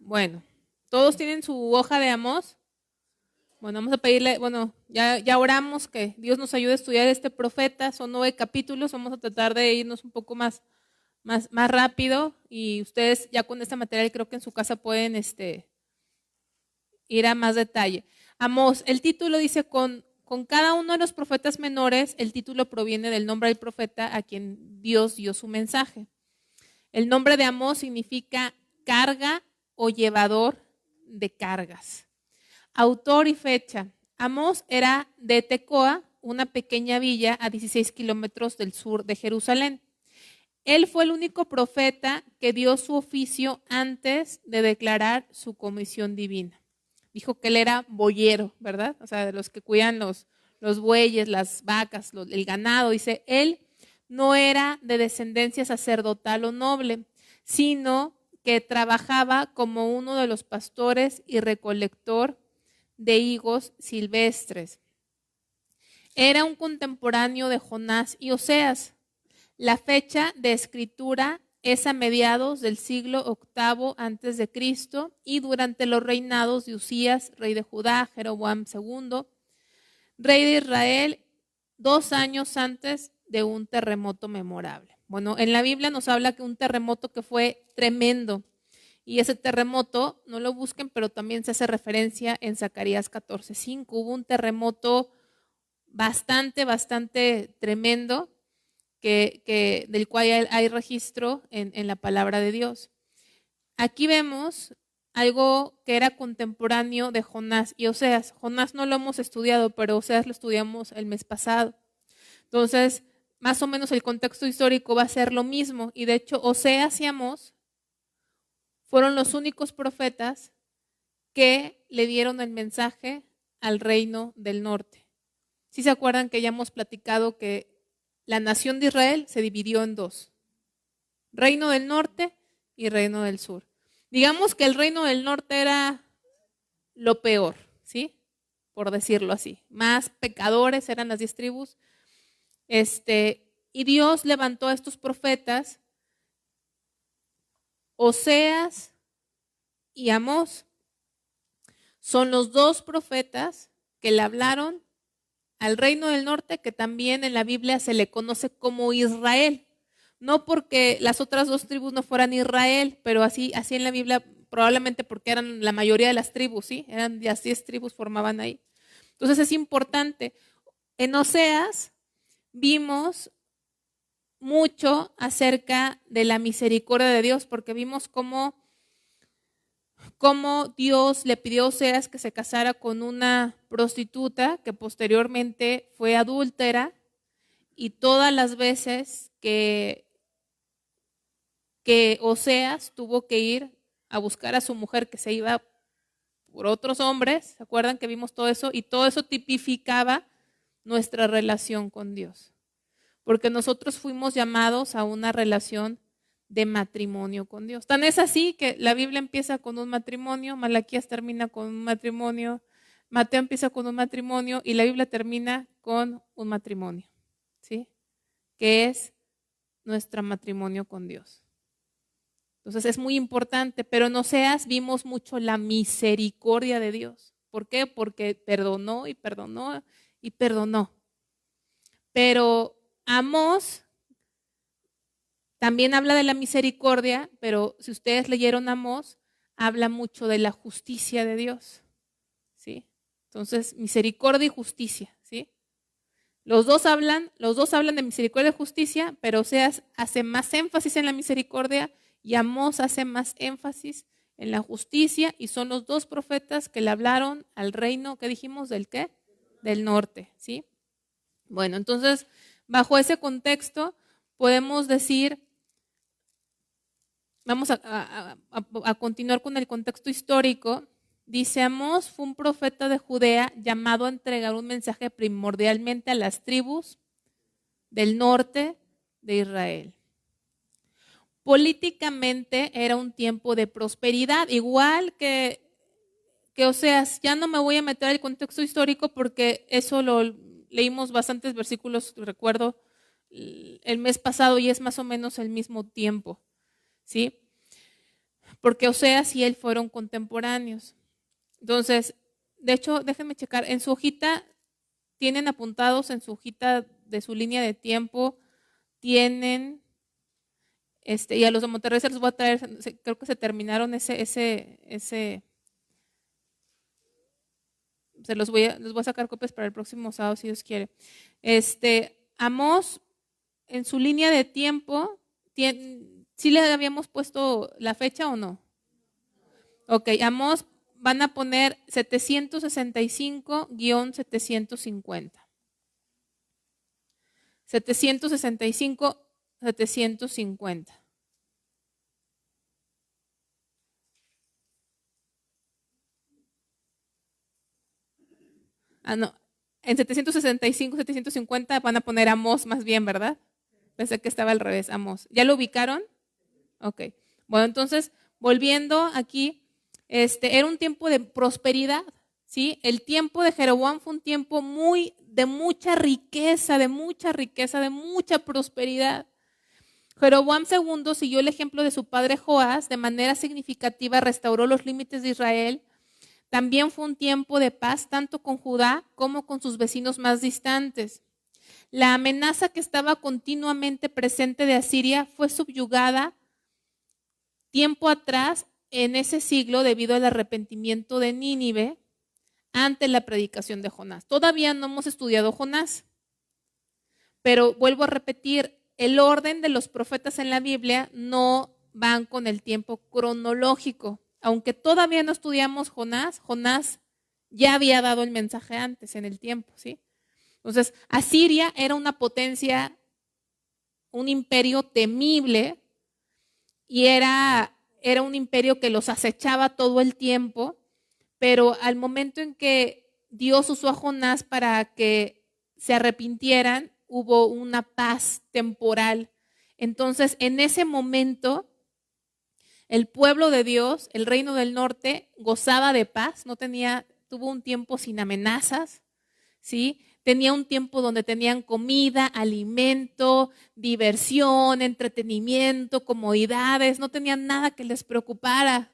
Bueno, ¿todos tienen su hoja de Amós? Bueno, vamos a pedirle, ya oramos que Dios nos ayude a estudiar este profeta. Son 9 capítulos, vamos a tratar de irnos un poco más rápido, y ustedes ya con este material creo que en su casa pueden ir a más detalle. Amós, el título dice, con cada uno de los profetas menores, el título proviene del nombre del profeta a quien Dios dio su mensaje. El nombre de Amós significa carga o llevador de cargas. Autor y fecha. Amós era de Tecoa, una pequeña villa a 16 kilómetros del sur de Jerusalén. Él fue el único profeta que dio su oficio antes de declarar su comisión divina. Dijo que él era boyero, ¿verdad? O sea, de los que cuidan los bueyes, las vacas, el ganado. Dice, él no era de descendencia sacerdotal o noble, sino que trabajaba como uno de los pastores y recolector de higos silvestres. Era un contemporáneo de Jonás y Oseas. La fecha de escritura es a mediados del siglo VIII antes de Cristo y durante los reinados de Usías, rey de Judá, Jeroboam II, rey de Israel, 2 años antes de un terremoto memorable. Bueno, en la Biblia nos habla que un terremoto que fue tremendo, y ese terremoto, no lo busquen, pero también se hace referencia en Zacarías 14:5. Hubo un terremoto bastante tremendo del cual hay registro en la palabra de Dios. Aquí vemos algo que era contemporáneo de Jonás y Oseas. Jonás no lo hemos estudiado, pero Oseas lo estudiamos el mes pasado. Entonces, más o menos el contexto histórico va a ser lo mismo. Y de hecho, Oseas y Amós fueron los únicos profetas que le dieron el mensaje al reino del norte. ¿Sí se acuerdan que ya hemos platicado que la nación de Israel se dividió en 2? Reino del norte y reino del sur. Digamos que el reino del norte era lo peor, ¿sí? Por decirlo así. Más pecadores eran las 10 tribus. Y Dios levantó a estos profetas, Oseas y Amós. Son los 2 profetas que le hablaron al reino del norte, que también en la Biblia se le conoce como Israel. No porque las otras 2 tribus no fueran Israel, pero así en la Biblia, probablemente porque eran la mayoría de las tribus, ¿sí? Eran las 10 tribus formaban ahí. Entonces es importante. En Oseas vimos mucho acerca de la misericordia de Dios, porque vimos cómo Dios le pidió a Oseas que se casara con una prostituta que posteriormente fue adúltera, y todas las veces que Oseas tuvo que ir a buscar a su mujer que se iba por otros hombres, ¿se acuerdan que vimos todo eso? Y todo eso tipificaba nuestra relación con Dios, porque nosotros fuimos llamados a una relación de matrimonio con Dios. Tan es así que la Biblia empieza con un matrimonio, Malaquías termina con un matrimonio, Mateo empieza con un matrimonio y la Biblia termina con un matrimonio, ¿sí? Que es nuestro matrimonio con Dios. Entonces es muy importante, pero en Oseas vimos mucho la misericordia de Dios. ¿Por qué? Porque perdonó y perdonó y perdonó. Pero Amós también habla de la misericordia, pero si ustedes leyeron Amós, habla mucho de la justicia de Dios, ¿sí? Entonces, misericordia y justicia, ¿sí? Los dos hablan de misericordia y justicia, pero Oseas hace más énfasis en la misericordia y Amós hace más énfasis en la justicia, y son los 2 profetas que le hablaron al reino, ¿qué dijimos? ¿Del qué? Del norte, ¿sí? Bueno, entonces, bajo ese contexto, podemos decir, vamos a continuar con el contexto histórico. Dice, Amós fue un profeta de Judea llamado a entregar un mensaje primordialmente a las tribus del norte de Israel. Políticamente era un tiempo de prosperidad, igual que Oseas. Ya no me voy a meter al contexto histórico porque eso lo leímos bastantes versículos, recuerdo, el mes pasado, y es más o menos el mismo tiempo, ¿sí? porque Oseas y él fueron contemporáneos. Entonces, de hecho, déjenme checar, en su hojita, tienen apuntados en su hojita de su línea de tiempo, tienen, y a los de Monterrey se los voy a traer, creo que se terminaron se les voy a sacar copias para el próximo sábado, si Dios quiere. Amós, en su línea de tiempo, ¿sí le habíamos puesto la fecha o no? Ok, Amós van a poner 765-750. 765-750. No, en 765-750 van a poner Amós más bien, ¿verdad? Pensé que estaba al revés, Amós. ¿Ya lo ubicaron? Ok. Bueno, entonces, volviendo aquí, era un tiempo de prosperidad, ¿sí? El tiempo de Jeroboam fue un tiempo de mucha riqueza, de mucha prosperidad. Jeroboam II siguió el ejemplo de su padre Joás, de manera significativa restauró los límites de Israel. También fue un tiempo de paz tanto con Judá como con sus vecinos más distantes. La amenaza que estaba continuamente presente de Asiria fue subyugada tiempo atrás en ese siglo debido al arrepentimiento de Nínive ante la predicación de Jonás. Todavía no hemos estudiado Jonás, pero vuelvo a repetir, el orden de los profetas en la Biblia no van con el tiempo cronológico. Aunque todavía no estudiamos Jonás, Jonás ya había dado el mensaje antes en el tiempo, ¿sí? Entonces, Asiria era una potencia, un imperio temible y era un imperio que los acechaba todo el tiempo, pero al momento en que Dios usó a Jonás para que se arrepintieran, hubo una paz temporal. Entonces, en ese momento, el pueblo de Dios, el reino del norte, gozaba de paz, tuvo un tiempo sin amenazas, ¿sí? Tenía un tiempo donde tenían comida, alimento, diversión, entretenimiento, comodidades, no tenían nada que les preocupara.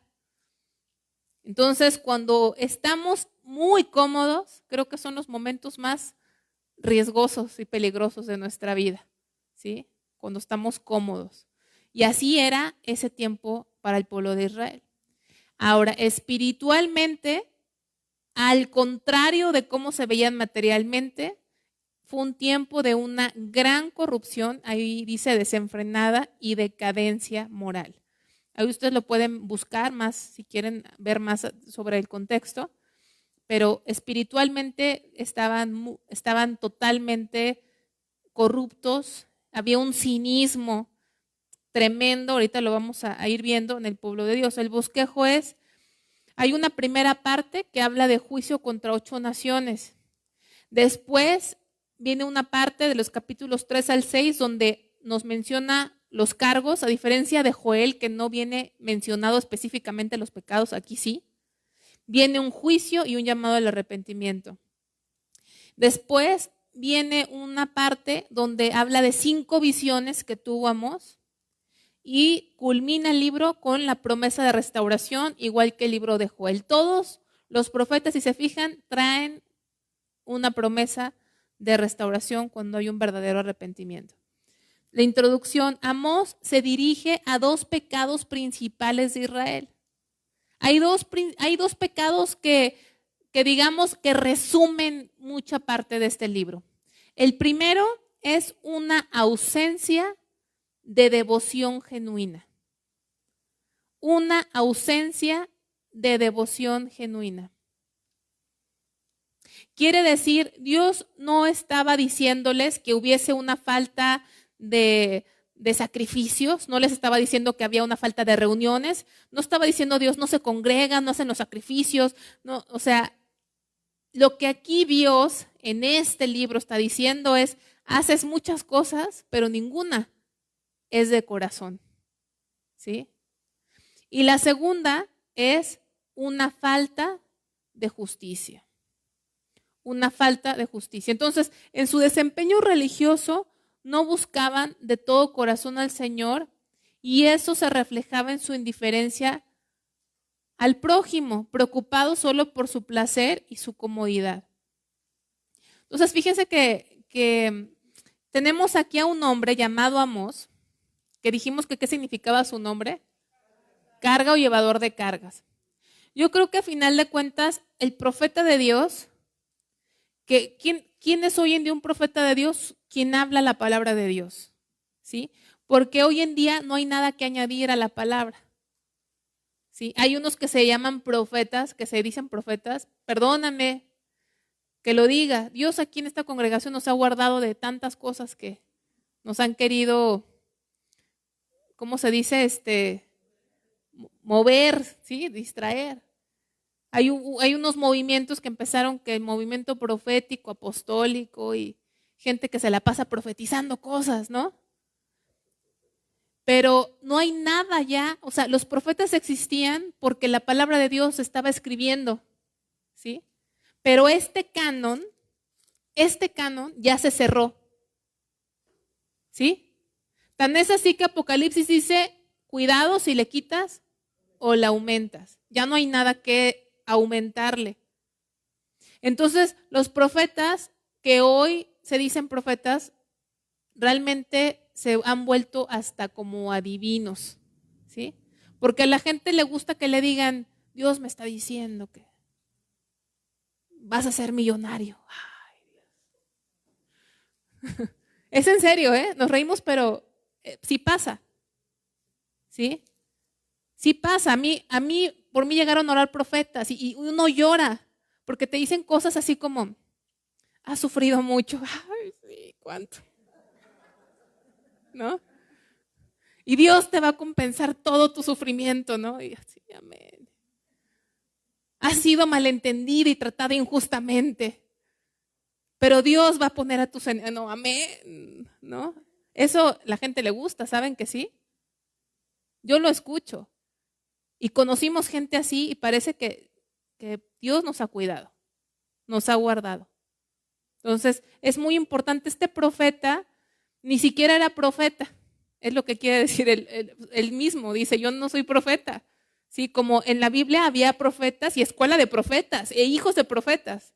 Entonces, cuando estamos muy cómodos, creo que son los momentos más riesgosos y peligrosos de nuestra vida, ¿sí? Cuando estamos cómodos. Y así era ese tiempo para el pueblo de Israel. Ahora, espiritualmente, al contrario de cómo se veían materialmente, fue un tiempo de una gran corrupción, ahí dice desenfrenada y decadencia moral. Ahí ustedes lo pueden buscar más si quieren ver más sobre el contexto, pero espiritualmente estaban totalmente corruptos, había un cinismo tremendo, ahorita lo vamos a ir viendo en el pueblo de Dios. El bosquejo hay una primera parte que habla de juicio contra 8 naciones. Después viene una parte de los capítulos 3 al 6 donde nos menciona los cargos, a diferencia de Joel, que no viene mencionado específicamente los pecados, aquí sí. Viene un juicio y un llamado al arrepentimiento. Después viene una parte donde habla de 5 visiones que tuvo Amós y culmina el libro con la promesa de restauración, igual que el libro de Joel. Todos los profetas, si se fijan, traen una promesa de restauración cuando hay un verdadero arrepentimiento. La introducción, Amós se dirige a 2 pecados principales de Israel. Hay dos pecados que digamos que resumen mucha parte de este libro. El primero es una ausencia de devoción genuina. Una ausencia de devoción genuina. Quiere decir, Dios no estaba diciéndoles que hubiese una falta de sacrificios, no les estaba diciendo que había una falta de reuniones, no estaba diciendo Dios no se congregan, no hacen los sacrificios, no, o sea, lo que aquí Dios en este libro está diciendo es, haces muchas cosas, pero ninguna es de corazón, ¿sí? Y la segunda es una falta de justicia. Una falta de justicia. Entonces, en su desempeño religioso no buscaban de todo corazón al Señor y eso se reflejaba en su indiferencia al prójimo, preocupado solo por su placer y su comodidad. Entonces, fíjense que tenemos aquí a un hombre llamado Amós, que dijimos que qué significaba su nombre, carga o llevador de cargas. Yo creo que a final de cuentas, el profeta de Dios, ¿quién es hoy en día un profeta de Dios? Quien habla la palabra de Dios, ¿sí? Porque hoy en día no hay nada que añadir a la palabra, ¿sí? Hay unos que se llaman profetas, que se dicen profetas, perdóname que lo diga, Dios aquí en esta congregación nos ha guardado de tantas cosas que nos han querido, ¿cómo se dice? Mover, ¿sí? Distraer. Hay unos movimientos que empezaron, que el movimiento profético, apostólico y gente que se la pasa profetizando cosas, ¿no? Pero no hay nada ya, o sea, los profetas existían porque la palabra de Dios se estaba escribiendo, ¿sí? Pero este canon ya se cerró, ¿sí? Tan es así que Apocalipsis dice, cuidado si le quitas o la aumentas. Ya no hay nada que aumentarle. Entonces, los profetas que hoy se dicen profetas, realmente se han vuelto hasta como adivinos, ¿sí? Porque a la gente le gusta que le digan, Dios me está diciendo que vas a ser millonario. Ay, Dios. Es en serio, ¿eh? Nos reímos, pero sí pasa, ¿sí? Sí pasa. Por mí llegaron a orar profetas y uno llora porque te dicen cosas así como, has sufrido mucho. Ay, sí, ¿cuánto? ¿No? Y Dios te va a compensar todo tu sufrimiento, ¿no? Y así, amén. Has sido malentendida y tratada injustamente, pero Dios va a poner a tus enemigos, no, amén, ¿no? Eso la gente le gusta, ¿saben que sí? Yo lo escucho. Y conocimos gente así y parece que Dios nos ha cuidado, nos ha guardado. Entonces, es muy importante, este profeta ni siquiera era profeta, es lo que quiere decir él mismo, dice, yo no soy profeta. Sí, como en la Biblia había profetas y escuela de profetas e hijos de profetas.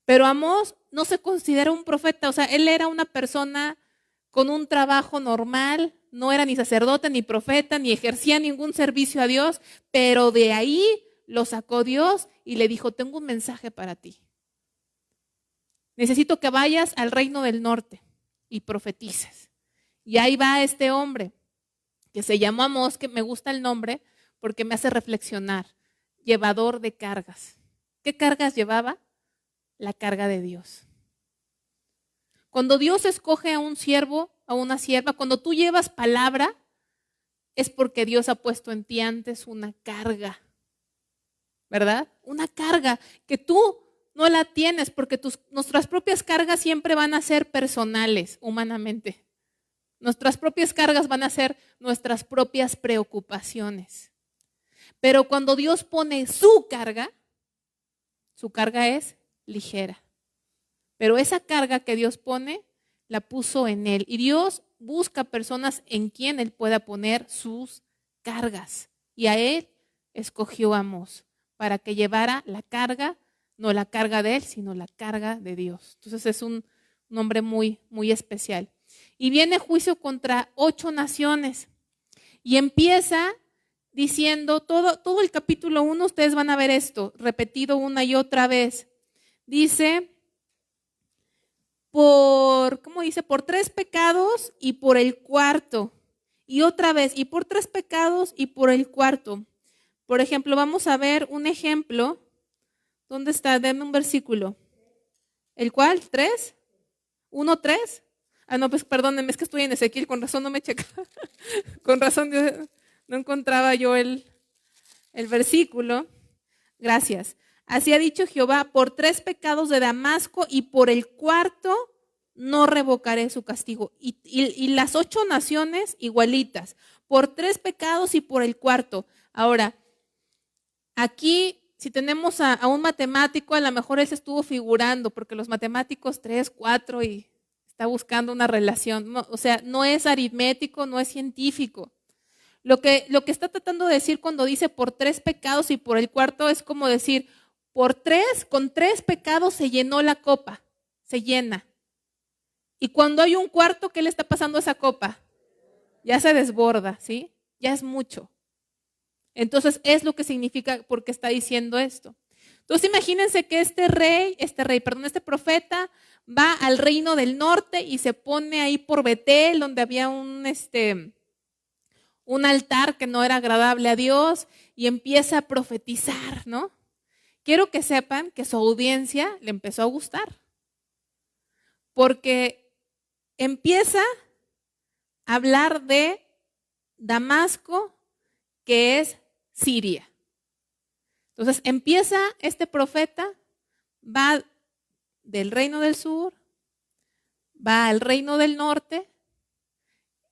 Pero Amós no se considera un profeta, o sea, él era una persona con un trabajo normal, no era ni sacerdote, ni profeta, ni ejercía ningún servicio a Dios, pero de ahí lo sacó Dios y le dijo, tengo un mensaje para ti. Necesito que vayas al reino del norte y profetices. Y ahí va este hombre, que se llamó Amós, que me gusta el nombre porque me hace reflexionar, llevador de cargas. ¿Qué cargas llevaba? La carga de Dios. Cuando Dios escoge a un siervo, a una sierva, cuando tú llevas palabra, es porque Dios ha puesto en ti antes una carga, ¿verdad? Una carga que tú no la tienes porque nuestras propias cargas siempre van a ser personales, humanamente. Nuestras propias cargas van a ser nuestras propias preocupaciones. Pero cuando Dios pone su carga es ligera. Pero esa carga que Dios pone, la puso en él. Y Dios busca personas en quien él pueda poner sus cargas. Y a él escogió a Amós para que llevara la carga, no la carga de él, sino la carga de Dios. Entonces es un hombre muy, muy especial. Y viene juicio contra 8 naciones. Y empieza diciendo, todo el capítulo 1, ustedes van a ver esto, repetido una y otra vez. Dice, ¿cómo dice? Por 3 pecados y por el cuarto. Y otra vez, y por 3 pecados y por el cuarto. Por ejemplo, vamos a ver un ejemplo. ¿Dónde está? Denme un versículo. ¿El cuál? ¿3? ¿1, 3? Ah, no, pues perdónenme, es que estoy en Ezequiel, con razón no me checaba. Con razón no encontraba yo el versículo. Gracias. Así ha dicho Jehová, por 3 pecados de Damasco y por el cuarto no revocaré su castigo. Y las 8 naciones igualitas, por 3 pecados y por el cuarto. Ahora, aquí si tenemos a un matemático, a lo mejor él se estuvo figurando, porque los matemáticos 3, 4 y está buscando una relación. No, o sea, no es aritmético, no es científico. Lo que está tratando de decir cuando dice por 3 pecados y por el cuarto es como decir, con 3 pecados se llenó la copa, se llena. Y cuando hay un cuarto, ¿qué le está pasando a esa copa? Ya se desborda, ¿sí? Ya es mucho. Entonces es lo que significa porque está diciendo esto. Entonces imagínense que este profeta va al reino del norte y se pone ahí por Betel, donde había un altar que no era agradable a Dios, y empieza a profetizar, ¿no? Quiero que sepan que su audiencia le empezó a gustar, porque empieza a hablar de Damasco, que es Siria. Entonces empieza este profeta, va del reino del sur, va al reino del norte,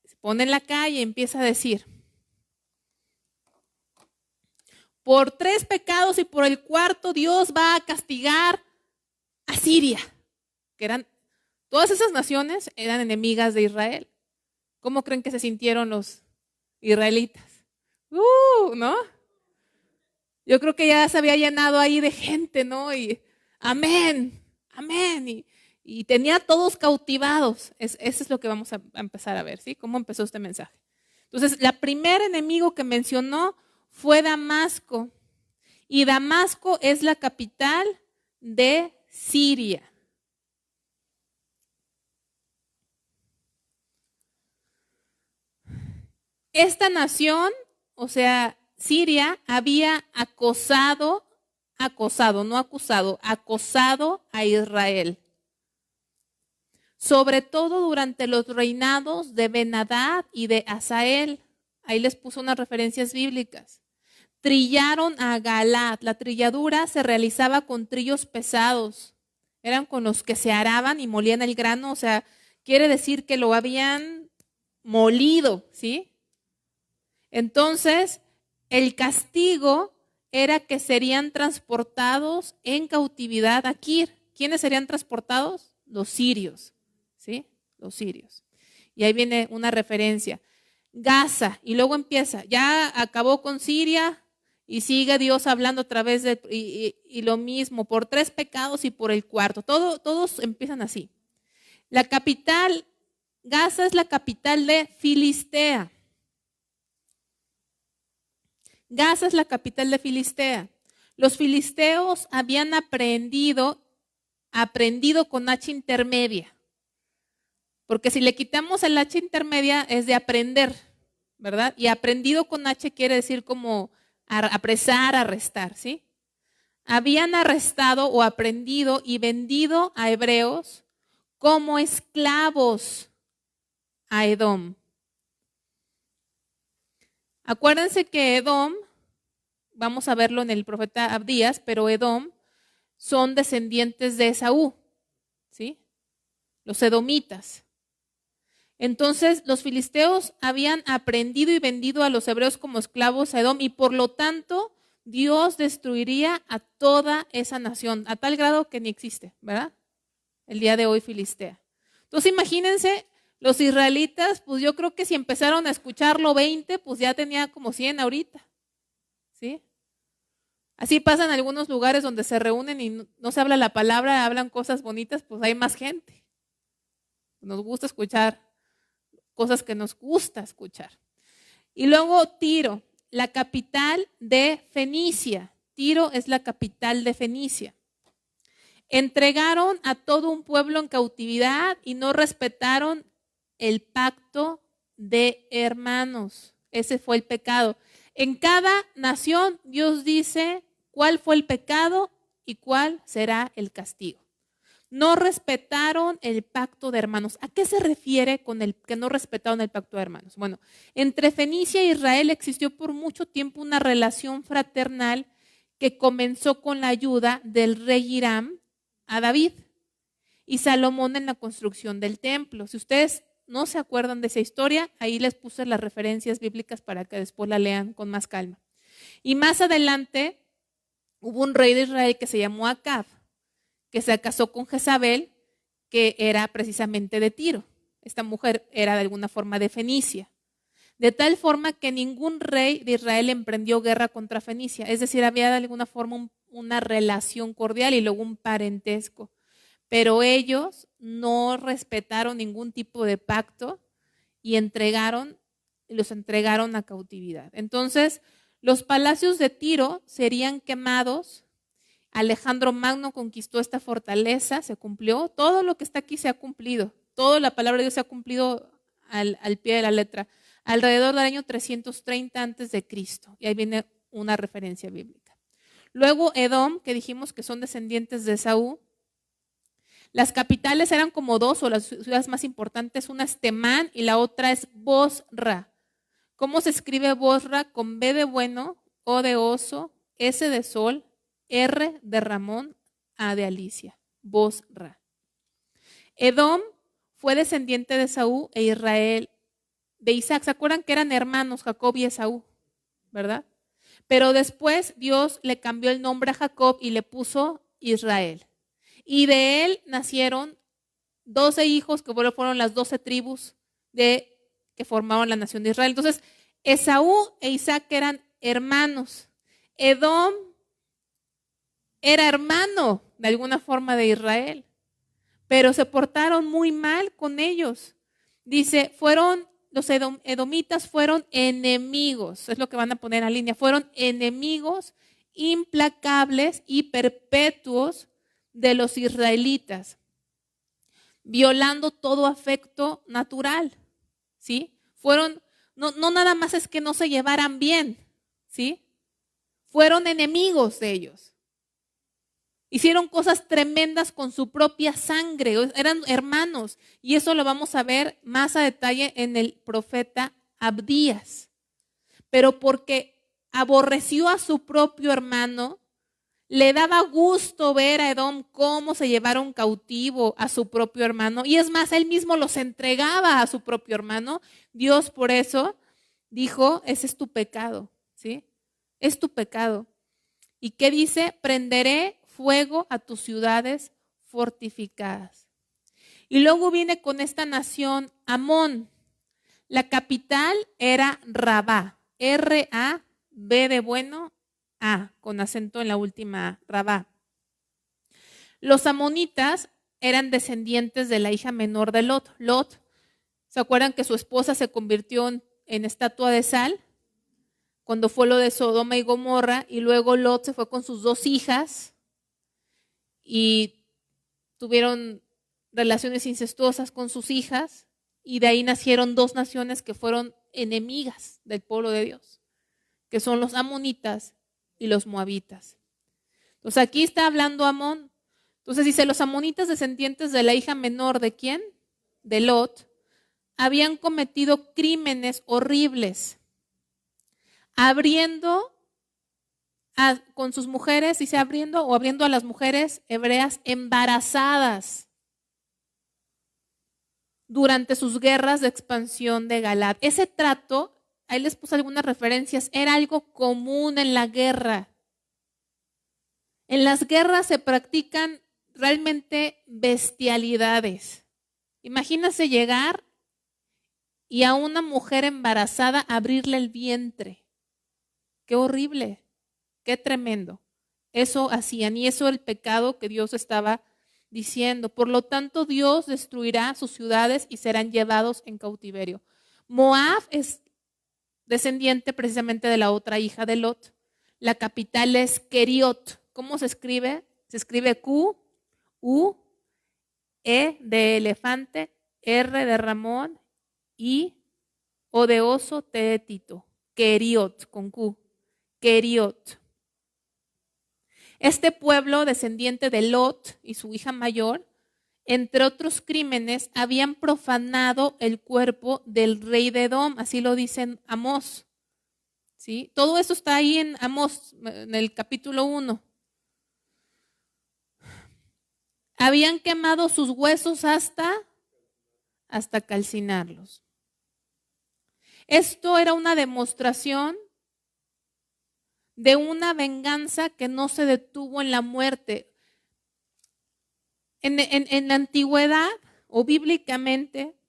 se pone en la calle y empieza a decir, por 3 pecados y por el cuarto Dios va a castigar a Siria, que todas esas naciones eran enemigas de Israel. ¿Cómo creen que se sintieron los israelitas? ¿No? Yo creo que ya se había llenado ahí de gente, ¿no? Y amén, amén. Y tenía todos cautivados. Eso es lo que vamos a empezar a ver, ¿sí? ¿Cómo empezó este mensaje? Entonces, la primer enemigo que mencionó fue Damasco. Y Damasco es la capital de Siria. Esta nación, o sea, Siria, había acosado a Israel. Sobre todo durante los reinados de Ben-Hadad y de Hazael. Ahí les puso unas referencias bíblicas. Trillaron a Galaad. La trilladura se realizaba con trillos pesados. Eran con los que se araban y molían el grano. O sea, quiere decir que lo habían molido, ¿sí? Entonces, el castigo era que serían transportados en cautividad a Kir. ¿Quiénes serían transportados? Los sirios, ¿sí? Los sirios. Y ahí viene una referencia. Gaza, y luego empieza, ya acabó con Siria y sigue Dios hablando a través de, y lo mismo, por 3 pecados y por el cuarto. Todos empiezan así. La capital, Gaza es la capital de Filistea. Gaza es la capital de Filistea. Los filisteos habían aprendido con H intermedia. Porque si le quitamos el H intermedia es de aprender, ¿verdad? Y aprendido con H quiere decir como apresar, arrestar, ¿sí? Habían arrestado o aprendido y vendido a hebreos como esclavos a Edom. Acuérdense que Edom, vamos a verlo en el profeta Abdías, pero Edom son descendientes de Esaú, ¿sí? Los edomitas. Entonces, los filisteos habían aprendido y vendido a los hebreos como esclavos a Edom y por lo tanto Dios destruiría a toda esa nación, a tal grado que ni existe, ¿verdad? El día de hoy Filistea. Entonces, imagínense, los israelitas, pues yo creo que si empezaron a escucharlo 20, pues ya tenía como 100 ahorita, ¿sí? Así pasa en algunos lugares donde se reúnen y no se habla la palabra, hablan cosas bonitas, pues hay más gente. Nos gusta escuchar cosas que nos gusta escuchar. Y luego Tiro, la capital de Fenicia. Tiro es la capital de Fenicia. Entregaron a todo un pueblo en cautividad y no respetaron el pacto de hermanos. Ese fue el pecado. En cada nación Dios dice cuál fue el pecado y cuál será el castigo. No respetaron el pacto de hermanos. ¿A qué se refiere con el que no respetaron el pacto de hermanos? Bueno, entre Fenicia e Israel existió por mucho tiempo una relación fraternal que comenzó con la ayuda del rey Hiram a David y Salomón en la construcción del templo. Si ustedes no se acuerdan de esa historia, ahí les puse las referencias bíblicas para que después la lean con más calma. Y más adelante hubo un rey de Israel que se llamó Acab, que se casó con Jezabel, que era precisamente de Tiro. Esta mujer era de alguna forma de Fenicia. de tal forma que ningún rey de Israel emprendió guerra contra Fenicia. Es decir, había de alguna forma una relación cordial y luego un parentesco. Pero ellos no respetaron ningún tipo de pacto y los entregaron a cautividad. Entonces, los palacios de Tiro serían quemados. Alejandro Magno conquistó esta fortaleza, se cumplió. Todo lo que está aquí se ha cumplido. Toda la palabra de Dios se ha cumplido al pie de la letra. Alrededor del año 330 antes de Cristo. Y ahí viene una referencia bíblica. Luego Edom, que dijimos que son descendientes de Esaú. Las capitales eran como dos, o las ciudades más importantes. Una es Temán y la otra es Bosra. ¿Cómo se escribe Bosra? Con B de bueno, O de oso, S de sol, R de Ramón, A de Alicia. Bosra. Edom fue descendiente de Esaú e Israel de Isaac. ¿Se acuerdan que eran hermanos Jacob y Esaú? ¿Verdad? Pero después Dios le cambió el nombre a Jacob y le puso Israel. Y de él nacieron 12 hijos que fueron las 12 tribus que formaron la nación de Israel. Entonces, Esaú e Isaac eran hermanos. Edom era hermano de alguna forma de Israel, pero se portaron muy mal con ellos. Dice, los edomitas fueron enemigos, es lo que van a poner en la línea, fueron enemigos implacables y perpetuos de los israelitas, violando todo afecto natural, ¿sí? No nada más es que no se llevaran bien, ¿sí? Fueron enemigos de ellos. Hicieron cosas tremendas con su propia sangre, eran hermanos, y eso lo vamos a ver más a detalle en el profeta Abdías. Pero porque aborreció a su propio hermano, le daba gusto ver a Edom cómo se llevaron cautivo a su propio hermano. Y es más, él mismo los entregaba a su propio hermano. Dios por eso dijo, ese es tu pecado, ¿sí? Es tu pecado. ¿Y qué dice? Prenderé fuego a tus ciudades fortificadas. Y luego viene con esta nación Amón. La capital era Rabá, R-A-B de bueno, A, con acento en la última A, Rabá. Los amonitas eran descendientes de la hija menor de Lot. Lot, ¿se acuerdan que su esposa se convirtió en estatua de sal? Cuando fue lo de Sodoma y Gomorra, y luego Lot se fue con sus 2 hijas y tuvieron relaciones incestuosas con sus hijas, y de ahí nacieron 2 naciones que fueron enemigas del pueblo de Dios, que son los amonitas y los moabitas. Entonces aquí está hablando Amón. Entonces dice, los amonitas descendientes de la hija menor ¿de quién? De Lot, habían cometido crímenes horribles, abriendo con sus mujeres, dice abriendo a las mujeres hebreas embarazadas durante sus guerras de expansión de Galaad. Ese trato, ahí les puse algunas referencias, era algo común en la guerra. En las guerras se practican realmente bestialidades. Imagínense llegar y a una mujer embarazada abrirle el vientre. Qué horrible, qué tremendo. Eso hacían y eso era el pecado que Dios estaba diciendo. Por lo tanto, Dios destruirá sus ciudades y serán llevados en cautiverio. Moab es descendiente precisamente de la otra hija de Lot. La capital es Keriot. ¿Cómo se escribe? Se escribe Q, U, E de elefante, R de Ramón, I, O de oso, T de Tito. Keriot, con Q. Keriot. Este pueblo, descendiente de Lot y su hija mayor, entre otros crímenes, habían profanado el cuerpo del rey de Edom, así lo dice Amós. ¿Sí? Todo eso está ahí en Amós, en el capítulo 1. Habían quemado sus huesos hasta calcinarlos. Esto era una demostración de una venganza que no se detuvo en la muerte. En la antigüedad o bíblicamente,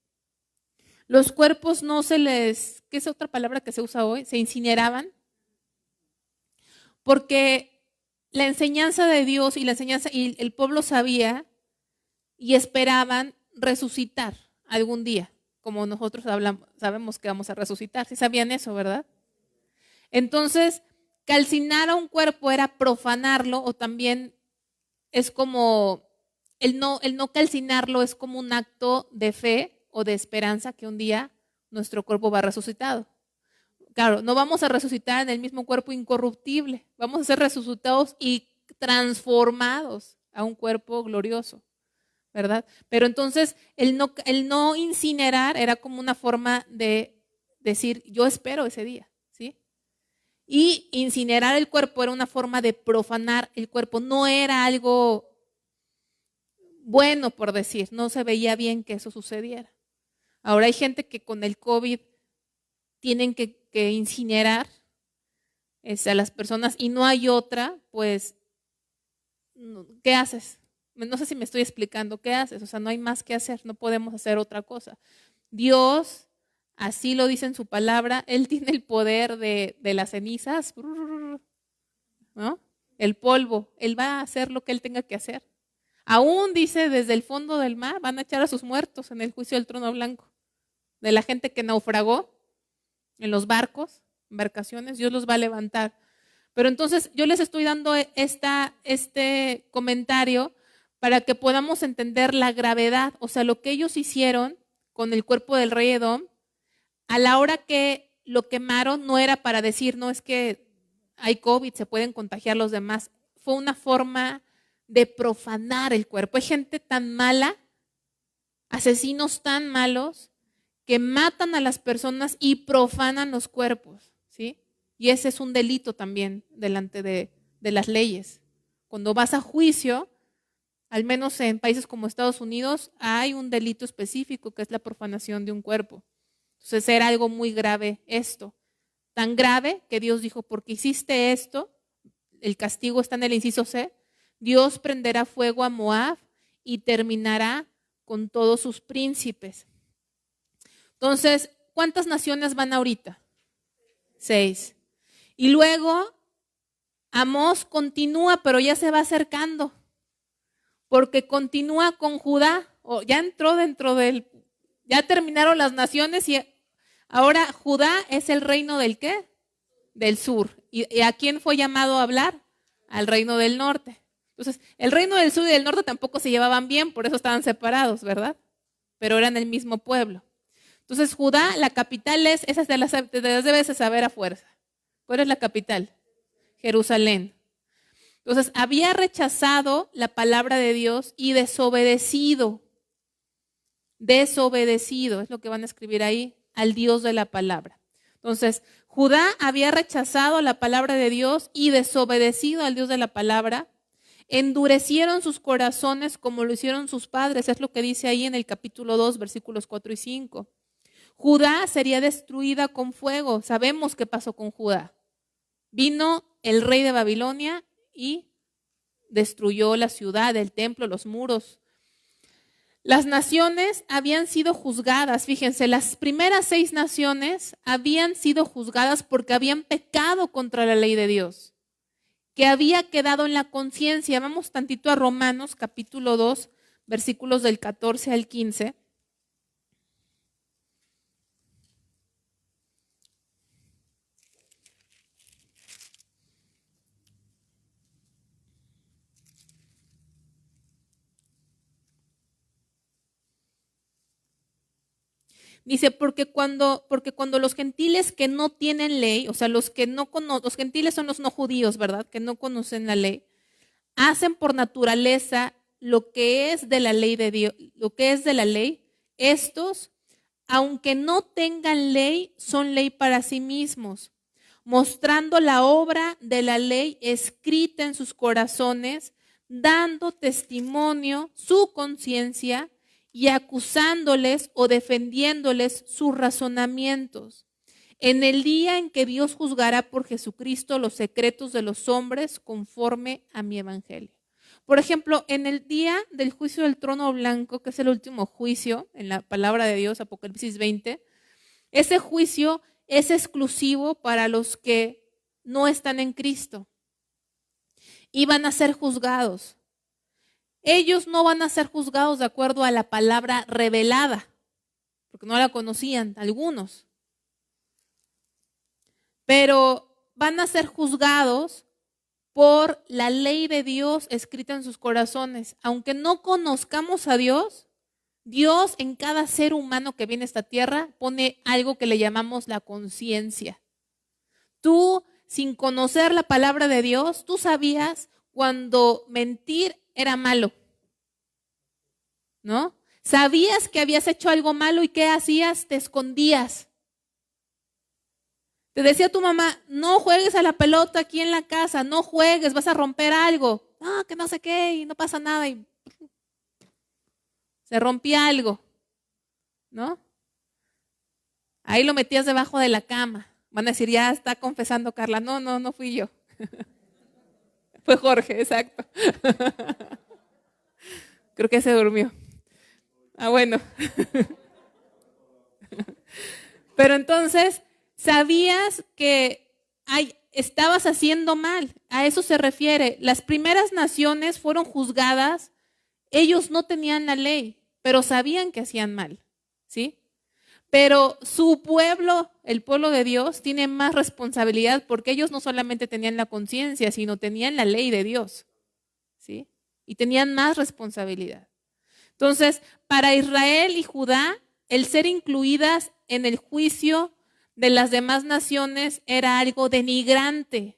Los cuerpos no se les, ¿qué es otra palabra que se usa hoy? Se incineraban, porque la enseñanza de Dios y la enseñanza y el pueblo sabía y esperaban resucitar algún día, como nosotros sabemos que vamos a resucitar. ¿Sí sabían eso, verdad? Entonces, calcinar a un cuerpo era profanarlo, o también es como el no calcinarlo es como un acto de fe o de esperanza que un día nuestro cuerpo va resucitado. Claro, no vamos a resucitar en el mismo cuerpo incorruptible, vamos a ser resucitados y transformados a un cuerpo glorioso, ¿verdad? Pero entonces el no incinerar era como una forma de decir, yo espero ese día, ¿sí? Y incinerar el cuerpo era una forma de profanar el cuerpo, no era algo bueno, por decir, no se veía bien que eso sucediera. Ahora hay gente que con el COVID tienen que incinerar a las personas y no hay otra, pues, ¿qué haces? No sé si me estoy explicando, ¿qué haces? O sea, no hay más que hacer, no podemos hacer otra cosa. Dios, así lo dice en su palabra, Él tiene el poder de las cenizas, ¿no? El polvo, Él va a hacer lo que Él tenga que hacer. Aún dice, desde el fondo del mar van a echar a sus muertos en el juicio del trono blanco. De la gente que naufragó en los barcos, embarcaciones, Dios los va a levantar. Pero entonces yo les estoy dando este comentario para que podamos entender la gravedad, o sea, lo que ellos hicieron con el cuerpo del rey Edom, a la hora que lo quemaron no era para decir, no es que hay COVID, se pueden contagiar los demás. Fue una forma de profanar el cuerpo. Hay gente tan mala, asesinos tan malos, que matan a las personas y profanan los cuerpos, ¿sí? Y ese es un delito también delante de las leyes. Cuando vas a juicio, al menos en países como Estados Unidos, hay un delito específico que es la profanación de un cuerpo. Entonces era algo muy grave esto. Tan grave que Dios dijo, porque hiciste esto, el castigo está en el inciso C, Dios prenderá fuego a Moab y terminará con todos sus príncipes. Entonces, ¿cuántas naciones van ahorita? 6. Y luego, Amós continúa, pero ya se va acercando, porque continúa con Judá, o ya entró dentro ya terminaron las naciones y ahora Judá es el reino del ¿qué? Del sur. ¿Y a quién fue llamado a hablar? Al reino del norte. Entonces, el reino del sur y del norte tampoco se llevaban bien, por eso estaban separados, ¿verdad? Pero eran el mismo pueblo. Entonces, Judá, la capital esa te las debes de saber a fuerza. ¿Cuál es la capital? Jerusalén. Entonces, había rechazado la palabra de Dios y desobedecido, es lo que van a escribir ahí, al Dios de la palabra. Entonces, Judá había rechazado la palabra de Dios y desobedecido al Dios de la palabra. Endurecieron sus corazones como lo hicieron sus padres, es lo que dice ahí en el capítulo 2, versículos 4 y 5. Judá sería destruida con fuego. Sabemos qué pasó con Judá. Vino el rey de Babilonia y destruyó la ciudad, el templo, los muros. Las naciones habían sido juzgadas, fíjense, las primeras 6 naciones habían sido juzgadas porque habían pecado contra la ley de Dios, que había quedado en la conciencia. Vamos tantito a Romanos, capítulo 2, versículos del 14 al 15. Dice, porque cuando los gentiles que no tienen ley, o sea, los gentiles son los no judíos, ¿verdad? Que no conocen la ley, hacen por naturaleza lo que es de la ley de Dios, lo que es de la ley, estos, aunque no tengan ley, son ley para sí mismos, mostrando la obra de la ley escrita en sus corazones, dando testimonio su conciencia y acusándoles o defendiéndoles sus razonamientos. En el día en que Dios juzgará por Jesucristo los secretos de los hombres conforme a mi evangelio. Por ejemplo, en el día del juicio del trono blanco, que es el último juicio en la palabra de Dios, Apocalipsis 20, ese juicio es exclusivo para los que no están en Cristo y van a ser juzgados. Ellos no van a ser juzgados de acuerdo a la palabra revelada, porque no la conocían algunos, pero van a ser juzgados por la ley de Dios escrita en sus corazones. Aunque no conozcamos a Dios, Dios en cada ser humano que viene a esta tierra pone algo que le llamamos la conciencia. Tú, sin conocer la palabra de Dios, tú sabías cuando mentir era malo, ¿no? Sabías que habías hecho algo malo y ¿qué hacías? Te escondías. Te decía tu mamá, no juegues a la pelota aquí en la casa, no juegues, vas a romper algo. No, que no sé qué, y no pasa nada. Y se rompía algo, ¿no? Ahí lo metías debajo de la cama. Van a decir, ya está confesando Carla. No fui yo. Fue Jorge, exacto. Creo que se durmió. Bueno. Pero entonces, sabías que estabas haciendo mal. A eso se refiere. Las primeras naciones fueron juzgadas. Ellos no tenían la ley, pero sabían que hacían mal, ¿sí? Pero su pueblo, el pueblo de Dios, tiene más responsabilidad porque ellos no solamente tenían la conciencia, sino tenían la ley de Dios, ¿sí? Y tenían más responsabilidad. Entonces, para Israel y Judá, el ser incluidas en el juicio de las demás naciones era algo denigrante.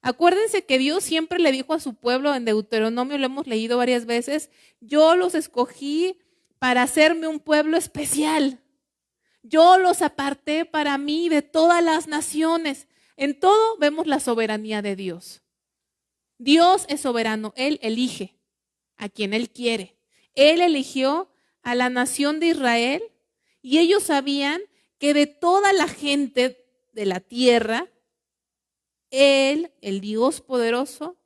Acuérdense que Dios siempre le dijo a su pueblo en Deuteronomio, lo hemos leído varias veces, yo los escogí para hacerme un pueblo especial. Yo los aparté para mí de todas las naciones. En todo vemos la soberanía de Dios. Dios es soberano, Él elige a quien Él quiere. Él eligió a la nación de Israel y ellos sabían que de toda la gente de la tierra, Él, el Dios poderoso,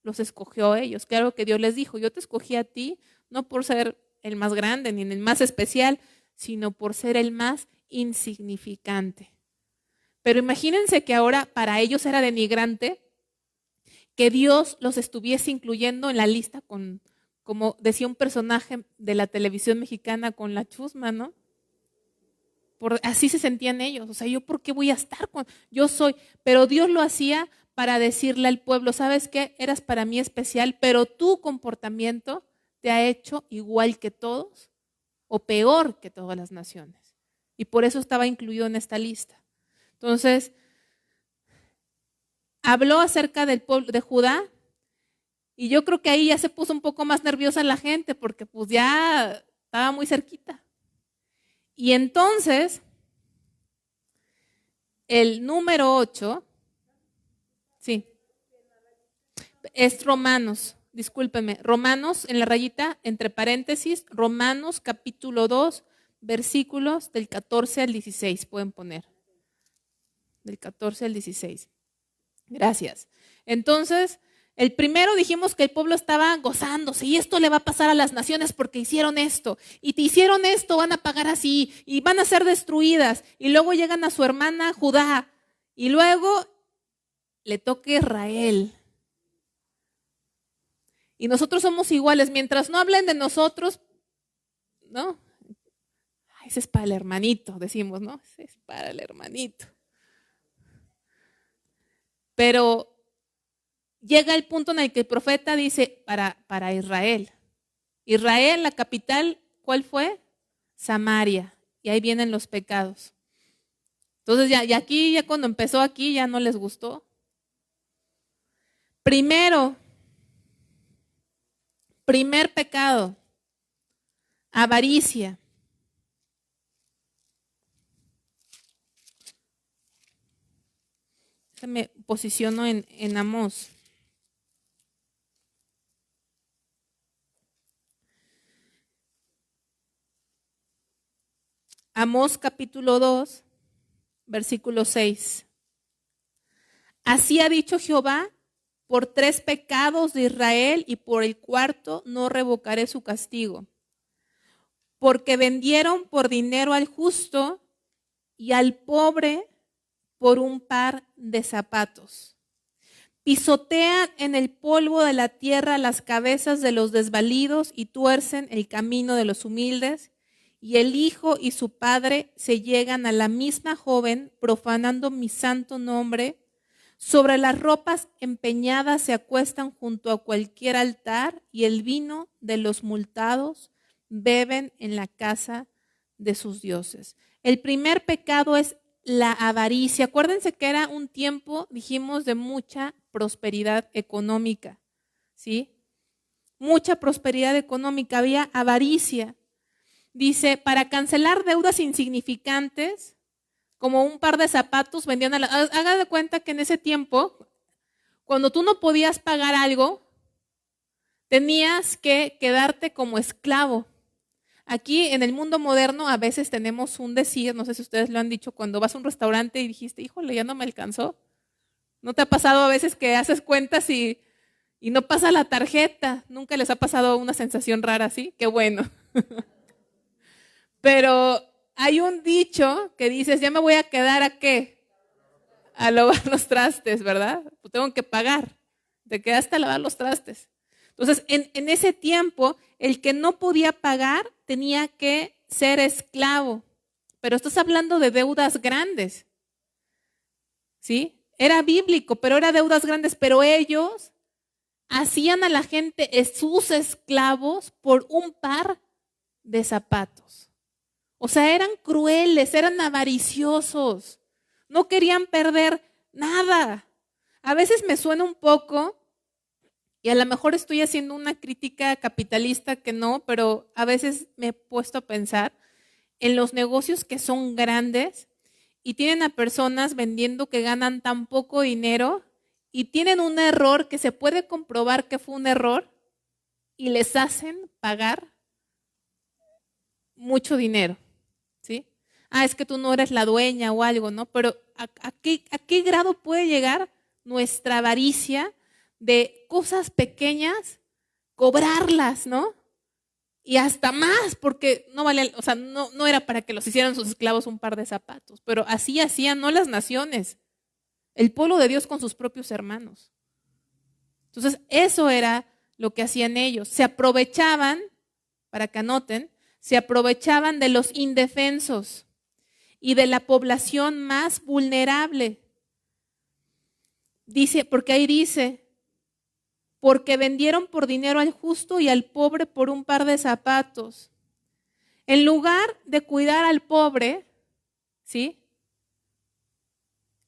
los escogió a ellos. Claro que Dios les dijo, yo te escogí a ti, no por ser el más grande ni el más especial, sino por ser el más insignificante. Pero imagínense que ahora para ellos era denigrante que Dios los estuviese incluyendo en la lista con, como decía un personaje de la televisión mexicana, con la chusma, ¿no? Así se sentían ellos. O sea, ¿yo por qué voy a estar con? Yo soy. Pero Dios lo hacía para decirle al pueblo, ¿sabes qué? Eras para mí especial, pero tu comportamiento te ha hecho igual que todos o peor que todas las naciones. Y por eso estaba incluido en esta lista. Entonces, habló acerca del pueblo de Judá y yo creo que ahí ya se puso un poco más nerviosa la gente porque pues ya estaba muy cerquita. Y entonces, el número 8, sí, es Romanos, discúlpenme, Romanos en la rayita, entre paréntesis, Romanos capítulo 2, versículos del 14 al 16, pueden poner, del 14 al 16. Gracias. Entonces, el primero dijimos que el pueblo estaba gozándose y esto le va a pasar a las naciones porque hicieron esto y te hicieron esto, van a pagar así y van a ser destruidas y luego llegan a su hermana Judá y luego le toca a Israel. Y nosotros somos iguales, mientras no hablen de nosotros, ¿no? Ese es para el hermanito, decimos, ¿no? Ese es para el hermanito. Pero llega el punto en el que el profeta dice para Israel. Israel, la capital, ¿cuál fue? Samaria. Y ahí vienen los pecados. Entonces ya aquí, ya cuando empezó aquí, ya no les gustó. Primer pecado, avaricia. Me posiciono en Amós. Amós capítulo 2, versículo 6. Así ha dicho Jehová, por 3 pecados de Israel y por el cuarto no revocaré su castigo. Porque vendieron por dinero al justo y al pobre por un par de zapatos. Pisotean en el polvo de la tierra las cabezas de los desvalidos y tuercen el camino de los humildes. Y el hijo y su padre se llegan a la misma joven, profanando mi santo nombre. Sobre las ropas empeñadas se acuestan junto a cualquier altar, y el vino de los multados beben en la casa de sus dioses. El primer pecado es la avaricia. Acuérdense que era un tiempo, dijimos, de mucha prosperidad económica, ¿sí? Mucha prosperidad económica, había avaricia. Dice, para cancelar deudas insignificantes, como un par de zapatos, vendían a la... Haga de cuenta que en ese tiempo, cuando tú no podías pagar algo, tenías que quedarte como esclavo. Aquí en el mundo moderno a veces tenemos un decir, no sé si ustedes lo han dicho, cuando vas a un restaurante y dijiste, híjole, ya no me alcanzó. ¿No te ha pasado a veces que haces cuentas y no pasa la tarjeta? ¿Nunca les ha pasado una sensación rara así? Qué bueno. Pero hay un dicho que dices, ya me voy a quedar ¿a qué? A lavar los trastes, ¿verdad? Pues tengo que pagar. Te quedaste a lavar los trastes. Entonces, en ese tiempo, el que no podía pagar tenía que ser esclavo. Pero estás hablando de deudas grandes, ¿sí? Era bíblico, pero era deudas grandes. Pero ellos hacían a la gente sus esclavos por un par de zapatos. O sea, eran crueles, eran avariciosos. No querían perder nada. A veces me suena un poco, y a lo mejor estoy haciendo una crítica capitalista que no, pero a veces me he puesto a pensar en los negocios que son grandes y tienen a personas vendiendo que ganan tan poco dinero y tienen un error que se puede comprobar que fue un error y les hacen pagar mucho dinero, ¿sí? Es que tú no eres la dueña o algo, ¿no? Pero ¿a qué grado puede llegar nuestra avaricia de cosas pequeñas, cobrarlas, ¿no? Y hasta más, porque no vale, o sea, no era para que los hicieran sus esclavos un par de zapatos, pero así hacían no las naciones, el pueblo de Dios con sus propios hermanos. Entonces, eso era lo que hacían ellos. Se aprovechaban, para que anoten, se aprovechaban de los indefensos y de la población más vulnerable. Dice, porque ahí dice, porque vendieron por dinero al justo y al pobre por un par de zapatos. En lugar de cuidar al pobre, ¿sí?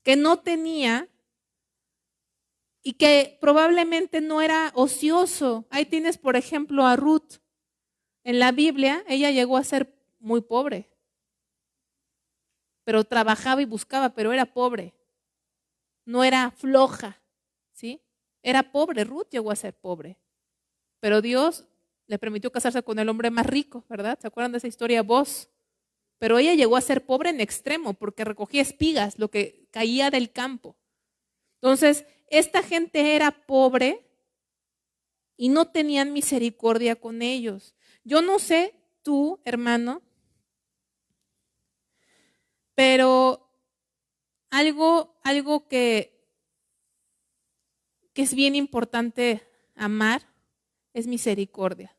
Que no tenía y que probablemente no era ocioso. Ahí tienes, por ejemplo, a Ruth. En la Biblia, ella llegó a ser muy pobre, pero trabajaba y buscaba, pero era pobre. No era floja, ¿sí? Era pobre, Ruth llegó a ser pobre. Pero Dios le permitió casarse con el hombre más rico, ¿verdad? ¿Se acuerdan de esa historia? Vos. Pero ella llegó a ser pobre en extremo porque recogía espigas, lo que caía del campo. Entonces, esta gente era pobre y no tenían misericordia con ellos. Yo no sé tú, hermano, pero algo que es bien importante amar es misericordia,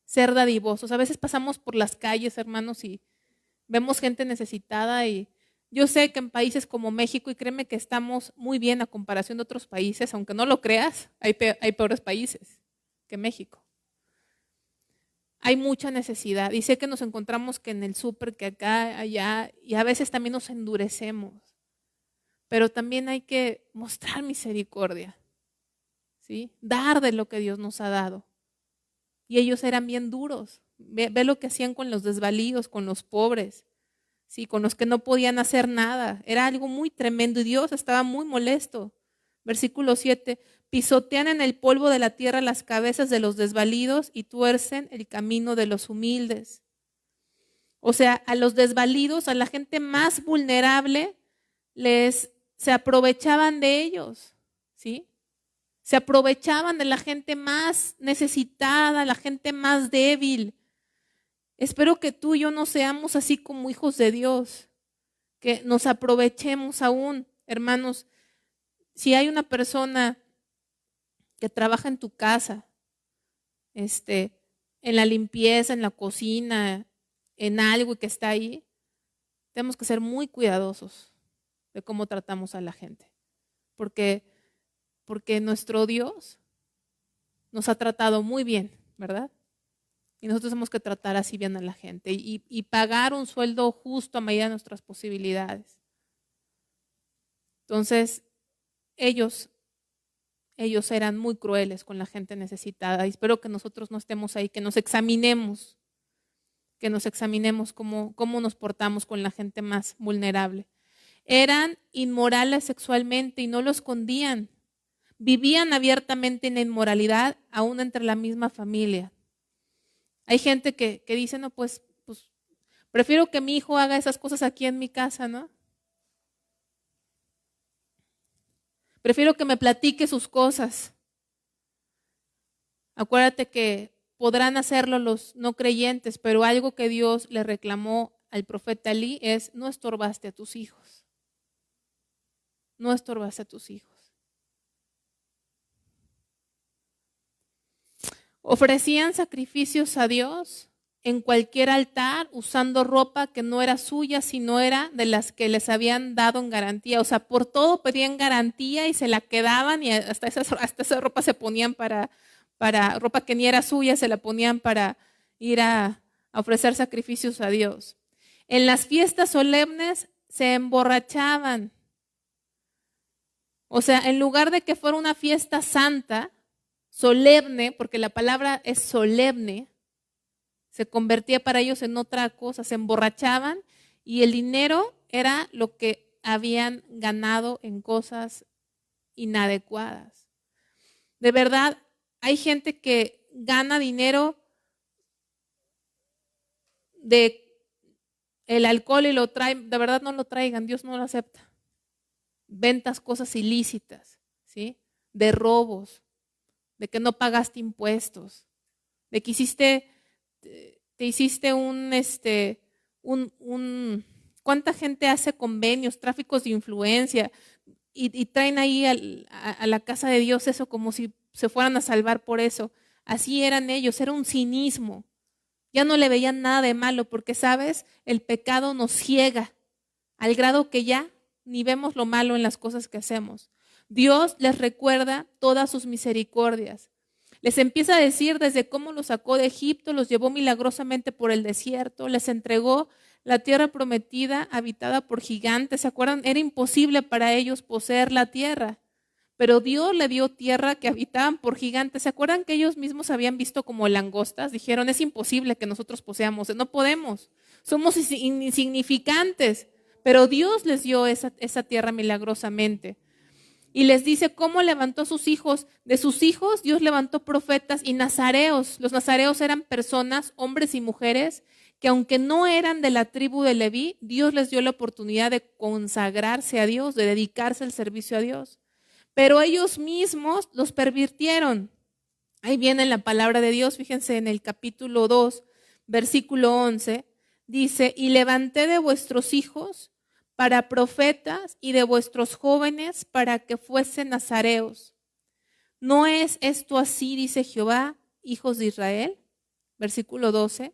ser dadivosos. A veces pasamos por las calles, hermanos, y vemos gente necesitada y yo sé que en países como México, y créeme que estamos muy bien a comparación de otros países, aunque no lo creas, hay peores países que México. Hay mucha necesidad y sé que nos encontramos que en el súper, que acá, allá, y a veces también nos endurecemos, pero también hay que mostrar misericordia, ¿sí? Dar de lo que Dios nos ha dado. Y ellos eran bien duros. Ve lo que hacían con los desvalidos, con los pobres, ¿sí? Con los que no podían hacer nada. Era algo muy tremendo y Dios estaba muy molesto. Versículo 7, pisotean en el polvo de la tierra las cabezas de los desvalidos y tuercen el camino de los humildes. O sea, a los desvalidos, a la gente más vulnerable, se aprovechaban de ellos, ¿sí? Se aprovechaban de la gente más necesitada, la gente más débil. Espero que tú y yo no seamos así como hijos de Dios, que nos aprovechemos aún, hermanos. Si hay una persona que trabaja en tu casa, en la limpieza, en la cocina, en algo que está ahí, tenemos que ser muy cuidadosos de cómo tratamos a la gente. Porque nuestro Dios nos ha tratado muy bien, ¿verdad? Y nosotros tenemos que tratar así bien a la gente y pagar un sueldo justo a medida de nuestras posibilidades. Entonces, ellos eran muy crueles con la gente necesitada. Y espero que nosotros no estemos ahí, que nos examinemos cómo nos portamos con la gente más vulnerable. Eran inmorales sexualmente y no lo escondían. Vivían abiertamente en la inmoralidad, aún entre la misma familia. Hay gente que dice, no, pues prefiero que mi hijo haga esas cosas aquí en mi casa, ¿no? Prefiero que me platique sus cosas. Acuérdate que podrán hacerlo los no creyentes, pero algo que Dios le reclamó al profeta Elí es: no estorbaste a tus hijos. No estorbaste a tus hijos. Ofrecían sacrificios a Dios en cualquier altar usando ropa que no era suya, sino era de las que les habían dado en garantía. O sea, por todo pedían garantía y se la quedaban, y hasta esa ropa se ponían para ropa que ni era suya, se la ponían para ir a ofrecer sacrificios a Dios. En las fiestas solemnes se emborrachaban. O sea, en lugar de que fuera una fiesta santa, solemne, porque la palabra es solemne, se convertía para ellos en otra cosa, se emborrachaban y el dinero era lo que habían ganado en cosas inadecuadas. De verdad, hay gente que gana dinero de el alcohol y lo trae, de verdad no lo traigan, Dios no lo acepta. Ventas cosas ilícitas, ¿sí? De robos, de que no pagaste impuestos, de que te hiciste ¿cuánta gente hace convenios, tráficos de influencia y traen ahí a la casa de Dios eso como si se fueran a salvar por eso? Así eran ellos, era un cinismo. Ya no le veían nada de malo porque, ¿sabes? El pecado nos ciega al grado que ya ni vemos lo malo en las cosas que hacemos. Dios les recuerda todas sus misericordias. Les empieza a decir desde cómo los sacó de Egipto, los llevó milagrosamente por el desierto, les entregó la tierra prometida habitada por gigantes. ¿Se acuerdan? Era imposible para ellos poseer la tierra, pero Dios le dio tierra que habitaban por gigantes. ¿Se acuerdan que ellos mismos habían visto como langostas? Dijeron, es imposible que nosotros poseamos, no podemos, somos insignificantes, pero Dios les dio esa tierra milagrosamente. Y les dice cómo levantó a sus hijos. De sus hijos Dios levantó profetas y nazareos. Los nazareos eran personas, hombres y mujeres, que aunque no eran de la tribu de Leví, Dios les dio la oportunidad de consagrarse a Dios, de dedicarse al servicio a Dios. Pero ellos mismos los pervirtieron. Ahí viene la palabra de Dios, fíjense en el capítulo 2, versículo 11, dice: y levanté de vuestros hijos para profetas y de vuestros jóvenes para que fuesen nazareos. ¿No es esto así, dice Jehová, hijos de Israel? Versículo 12.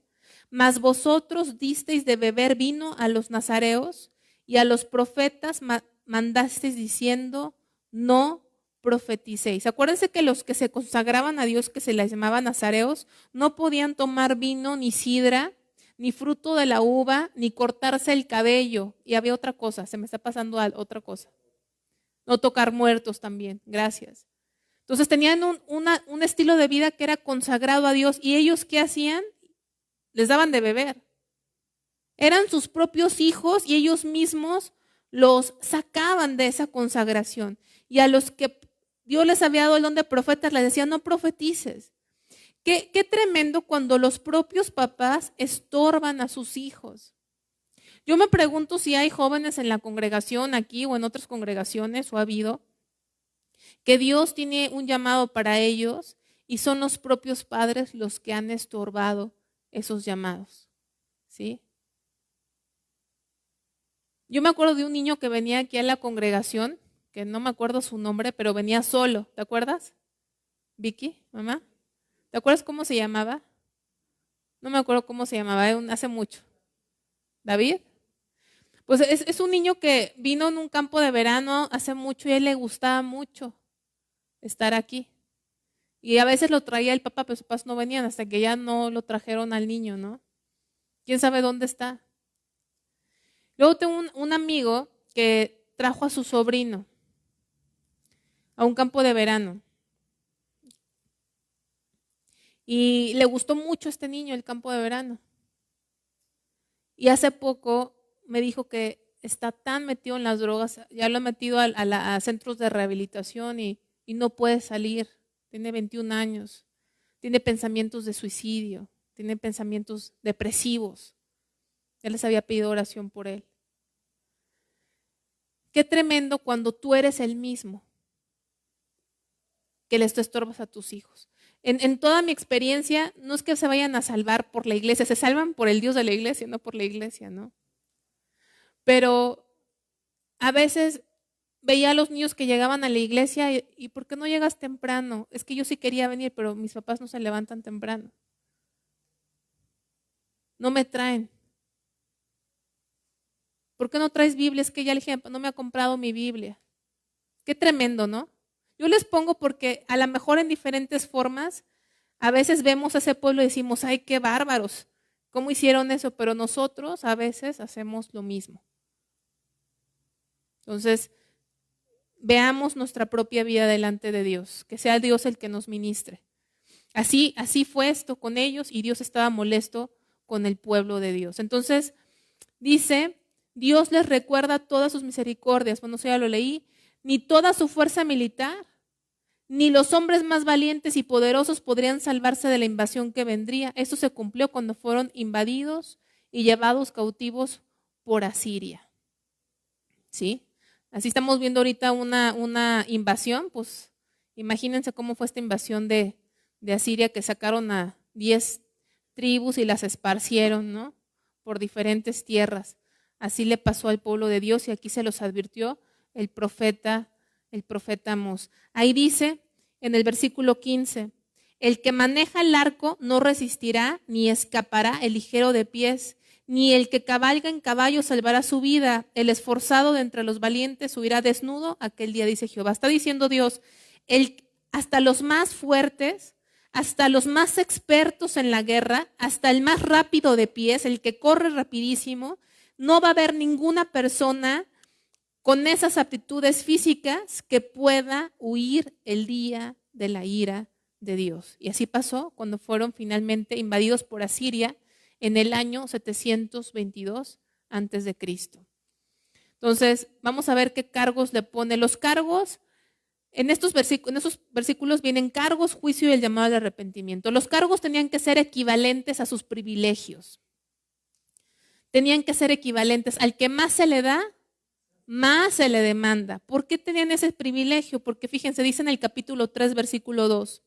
Mas vosotros disteis de beber vino a los nazareos y a los profetas mandasteis diciendo, no profeticéis. Acuérdense que los que se consagraban a Dios, que se les llamaba nazareos, no podían tomar vino ni sidra, ni fruto de la uva, ni cortarse el cabello. Y había otra cosa, se me está pasando otra cosa. No tocar muertos también, gracias. Entonces tenían un estilo de vida que era consagrado a Dios. ¿Y ellos qué hacían? Les daban de beber. Eran sus propios hijos y ellos mismos los sacaban de esa consagración. Y a los que Dios les había dado el don de profetas les decían, no profetices. Qué tremendo cuando los propios papás estorban a sus hijos. Yo me pregunto si hay jóvenes en la congregación aquí o en otras congregaciones, o ha habido, que Dios tiene un llamado para ellos y son los propios padres los que han estorbado esos llamados, ¿sí? Yo me acuerdo de un niño que venía aquí a la congregación, que no me acuerdo su nombre, pero venía solo, ¿te acuerdas? Vicky, mamá, ¿te acuerdas cómo se llamaba? No me acuerdo cómo se llamaba, hace mucho. ¿David? Pues es un niño que vino en un campo de verano hace mucho y a él le gustaba mucho estar aquí. Y a veces lo traía el papá, pero sus papás no venían hasta que ya no lo trajeron al niño, ¿no? ¿Quién sabe dónde está? Luego tengo un amigo que trajo a su sobrino a un campo de verano. Y le gustó mucho a este niño el campo de verano. Y hace poco me dijo que está tan metido en las drogas, ya lo ha metido a centros de rehabilitación y no puede salir. Tiene 21 años, tiene pensamientos de suicidio, tiene pensamientos depresivos. Ya les había pedido oración por él. Qué tremendo cuando tú eres el mismo que les estorbas a tus hijos. En toda mi experiencia, no es que se vayan a salvar por la iglesia, se salvan por el Dios de la iglesia, no por la iglesia, ¿no? Pero a veces veía a los niños que llegaban a la iglesia y ¿por qué no llegas temprano? Es que yo sí quería venir, pero mis papás no se levantan temprano. No me traen. ¿Por qué no traes Biblia? Es que ya le dije, no me ha comprado mi Biblia. Qué tremendo, ¿no? Yo les pongo porque a lo mejor en diferentes formas, a veces vemos a ese pueblo y decimos, ay, qué bárbaros, ¿cómo hicieron eso? Pero nosotros a veces hacemos lo mismo. Entonces, veamos nuestra propia vida delante de Dios, que sea Dios el que nos ministre. Así fue esto con ellos y Dios estaba molesto con el pueblo de Dios. Entonces, dice, Dios les recuerda todas sus misericordias, bueno, eso ya lo leí, ni toda su fuerza militar, ni los hombres más valientes y poderosos podrían salvarse de la invasión que vendría. Esto se cumplió cuando fueron invadidos y llevados cautivos por Asiria. ¿Sí? Así estamos viendo ahorita una invasión, pues imagínense cómo fue esta invasión de Asiria, que sacaron a 10 tribus y las esparcieron, ¿no? Por diferentes tierras. Así le pasó al pueblo de Dios y aquí se los advirtió el profeta Amós. Ahí dice en el versículo 15, el que maneja el arco no resistirá ni escapará el ligero de pies, ni el que cabalga en caballo salvará su vida. El esforzado de entre los valientes huirá desnudo aquel día, dice Jehová. Está diciendo Dios, hasta los más fuertes, hasta los más expertos en la guerra, hasta el más rápido de pies, el que corre rapidísimo, no va a haber ninguna persona con esas aptitudes físicas que pueda huir el día de la ira de Dios. Y así pasó cuando fueron finalmente invadidos por Asiria en el año 722 antes de Cristo. Entonces, vamos a ver qué cargos le pone. Los cargos, en esos versículos vienen cargos, juicio y el llamado al arrepentimiento. Los cargos tenían que ser equivalentes a sus privilegios. Tenían que ser equivalentes. Al que más se le da, más se le demanda. ¿Por qué tenían ese privilegio? Porque fíjense, dice en el capítulo 3, versículo 2,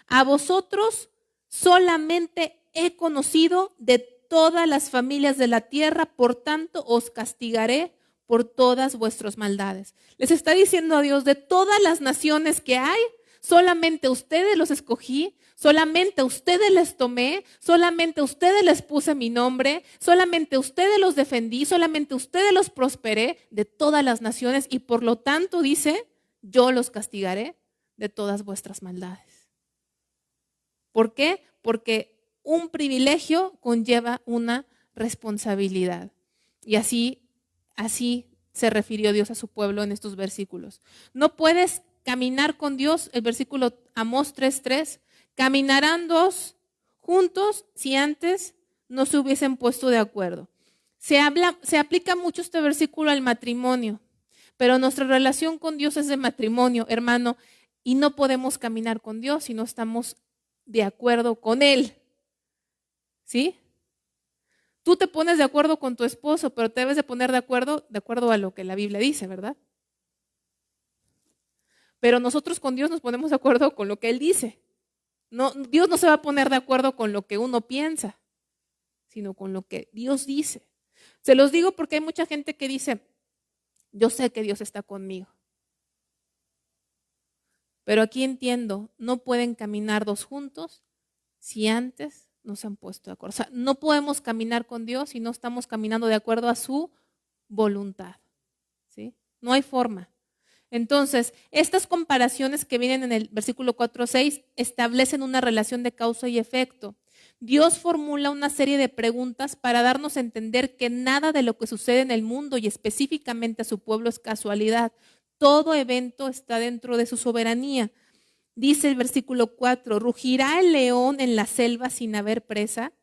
a vosotros solamente he conocido de todas las familias de la tierra, por tanto os castigaré por todas vuestras maldades. Les está diciendo a Dios, de todas las naciones que hay, solamente a ustedes los escogí, solamente a ustedes les tomé, solamente a ustedes les puse mi nombre, solamente a ustedes los defendí, solamente a ustedes los prosperé de todas las naciones y por lo tanto dice, yo los castigaré de todas vuestras maldades. ¿Por qué? Porque un privilegio conlleva una responsabilidad. Y así se refirió Dios a su pueblo en estos versículos. No puedes caminar con Dios, el versículo Amós 3:3, caminarán dos juntos si antes no se hubiesen puesto de acuerdo. Se aplica mucho este versículo al matrimonio, pero nuestra relación con Dios es de matrimonio, hermano, y no podemos caminar con Dios si no estamos de acuerdo con Él. ¿Sí? Tú te pones de acuerdo con tu esposo, pero te debes de poner de acuerdo a lo que la Biblia dice, ¿verdad? pero nosotros con Dios nos ponemos de acuerdo con lo que Él dice. No, Dios no se va a poner de acuerdo con lo que uno piensa, sino con lo que Dios dice. Se los digo porque hay mucha gente que dice, yo sé que Dios está conmigo. Pero aquí entiendo, no pueden caminar dos juntos si antes no se han puesto de acuerdo. O sea, no podemos caminar con Dios si no estamos caminando de acuerdo a su voluntad. ¿Sí? No hay forma. Entonces, estas comparaciones que vienen en el versículo 4-6 establecen una relación de causa y efecto. Dios formula una serie de preguntas para darnos a entender que nada de lo que sucede en el mundo y específicamente a su pueblo es casualidad. Todo evento está dentro de su soberanía. Dice el versículo 4, ¿rugirá el león en la selva sin haber presa?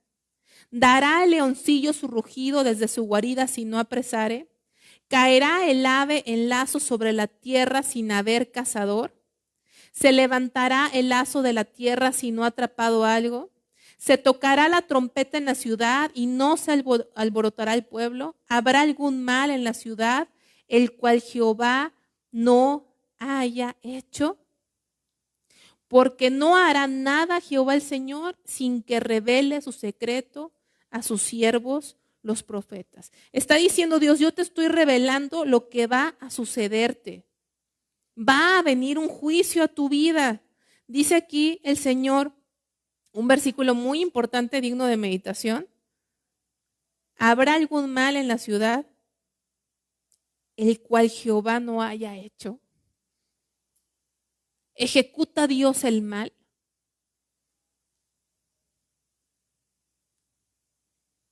¿Dará el leoncillo su rugido desde su guarida si no apresare? ¿Caerá el ave en lazo sobre la tierra sin haber cazador? ¿Se levantará el lazo de la tierra si no ha atrapado algo? ¿Se tocará la trompeta en la ciudad y no se alborotará el pueblo? ¿Habrá algún mal en la ciudad, el cual Jehová no haya hecho? Porque no hará nada Jehová el Señor sin que revele su secreto a sus siervos los profetas. Está diciendo Dios, yo te estoy revelando lo que va a sucederte. Va a venir un juicio a tu vida. Dice aquí el Señor, un versículo muy importante, digno de meditación. ¿Habrá algún mal en la ciudad, el cual Jehová no haya hecho? ¿Ejecuta Dios el mal?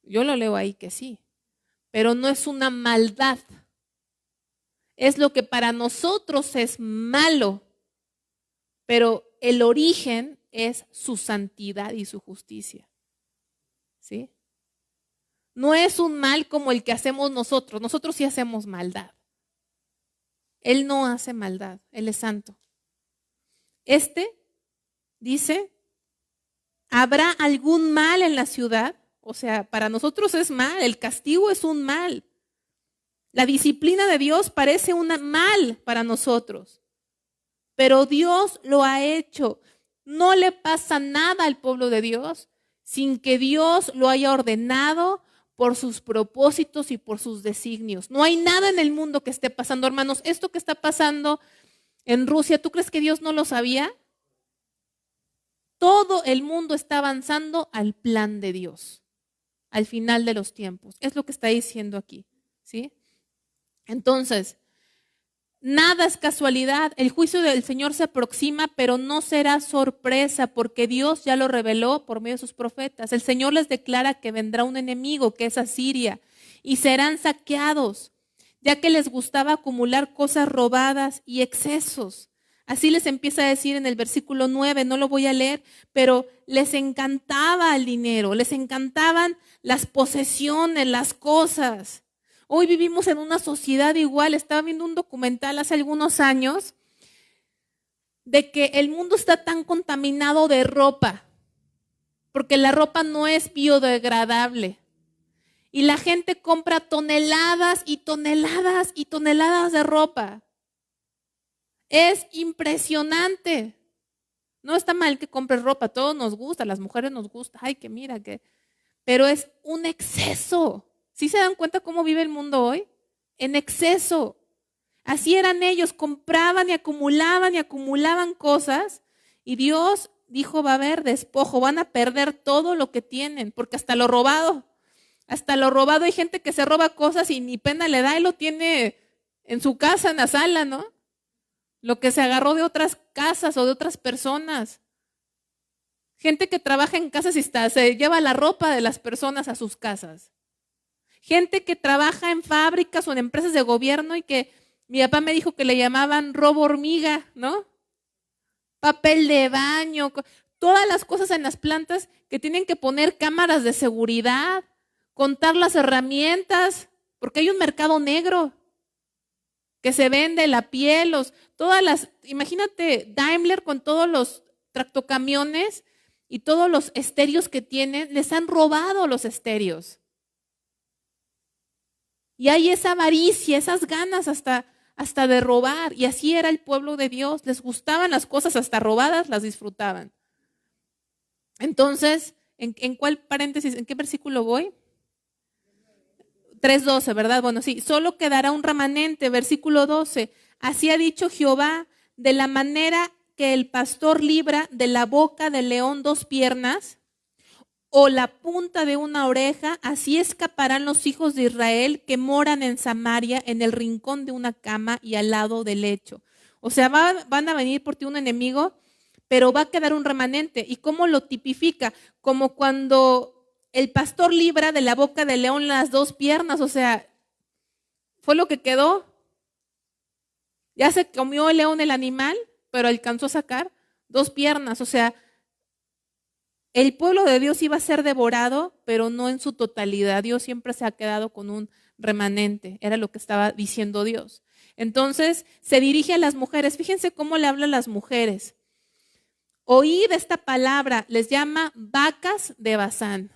Yo lo leo ahí que sí, pero no es una maldad. Es lo que para nosotros es malo, pero el origen es su santidad y su justicia. ¿Sí? No es un mal como el que hacemos nosotros. Nosotros sí hacemos maldad. Él no hace maldad, Él es santo. Dice, ¿habrá algún mal en la ciudad? O sea, para nosotros es mal, el castigo es un mal. La disciplina de Dios parece un mal para nosotros, pero Dios lo ha hecho. No le pasa nada al pueblo de Dios sin que Dios lo haya ordenado por sus propósitos y por sus designios. No hay nada en el mundo que esté pasando, hermanos. Esto que está pasando en Rusia, ¿tú crees que Dios no lo sabía? Todo el mundo está avanzando al plan de Dios, al final de los tiempos. Es lo que está diciendo aquí, ¿sí? Entonces, nada es casualidad. El juicio del Señor se aproxima, pero no será sorpresa, porque Dios ya lo reveló por medio de sus profetas. El Señor les declara que vendrá un enemigo, que es Asiria, y serán saqueados, ya que les gustaba acumular cosas robadas y excesos. Así les empieza a decir en el versículo 9, no lo voy a leer, pero les encantaba el dinero, les encantaban las posesiones, las cosas. Hoy vivimos en una sociedad igual. Estaba viendo un documental hace algunos años de que el mundo está tan contaminado de ropa, porque la ropa no es biodegradable. Y la gente compra toneladas y toneladas y toneladas de ropa. Es impresionante. No está mal que compres ropa, a todos nos gusta, a las mujeres nos gusta, ay, que mira, que... pero es un exceso. ¿Sí se dan cuenta cómo vive el mundo hoy? En exceso. Así eran ellos, compraban y acumulaban cosas, y Dios dijo, va a haber despojo, van a perder todo lo que tienen, porque hasta lo robado hay gente que se roba cosas y ni pena le da y lo tiene en su casa, en la sala, ¿no? Lo que se agarró de otras casas o de otras personas. Gente que trabaja en casas y se lleva la ropa de las personas a sus casas. Gente que trabaja en fábricas o en empresas de gobierno y que mi papá me dijo que le llamaban robo hormiga, ¿no? Papel de baño, todas las cosas en las plantas que tienen que poner cámaras de seguridad, contar las herramientas, porque hay un mercado negro que se vende la piel, imagínate Daimler con todos los tractocamiones y todos los estéreos que tienen, les han robado los estéreos. Y hay esa avaricia, esas ganas hasta hasta de robar. Y así era el pueblo de Dios. Les gustaban las cosas hasta robadas, las disfrutaban. Entonces, ¿en cuál paréntesis, en qué versículo voy? 3:12, ¿verdad? Bueno, sí, solo quedará un remanente, versículo 12. Así ha dicho Jehová, de la manera que el pastor libra de la boca del león 2 piernas o la punta de una oreja, así escaparán los hijos de Israel que moran en Samaria, en el rincón de una cama y al lado del lecho. O sea, van a venir por ti un enemigo, pero va a quedar un remanente. ¿Y cómo lo tipifica? Como cuando el pastor libra de la boca del león las 2 piernas, o sea, fue lo que quedó. Ya se comió el león el animal, pero alcanzó a sacar 2 piernas, o sea, el pueblo de Dios iba a ser devorado, pero no en su totalidad. Dios siempre se ha quedado con un remanente, era lo que estaba diciendo Dios. Entonces, se dirige a las mujeres. Fíjense cómo le habla a las mujeres. Oíd esta palabra, les llama vacas de Basán.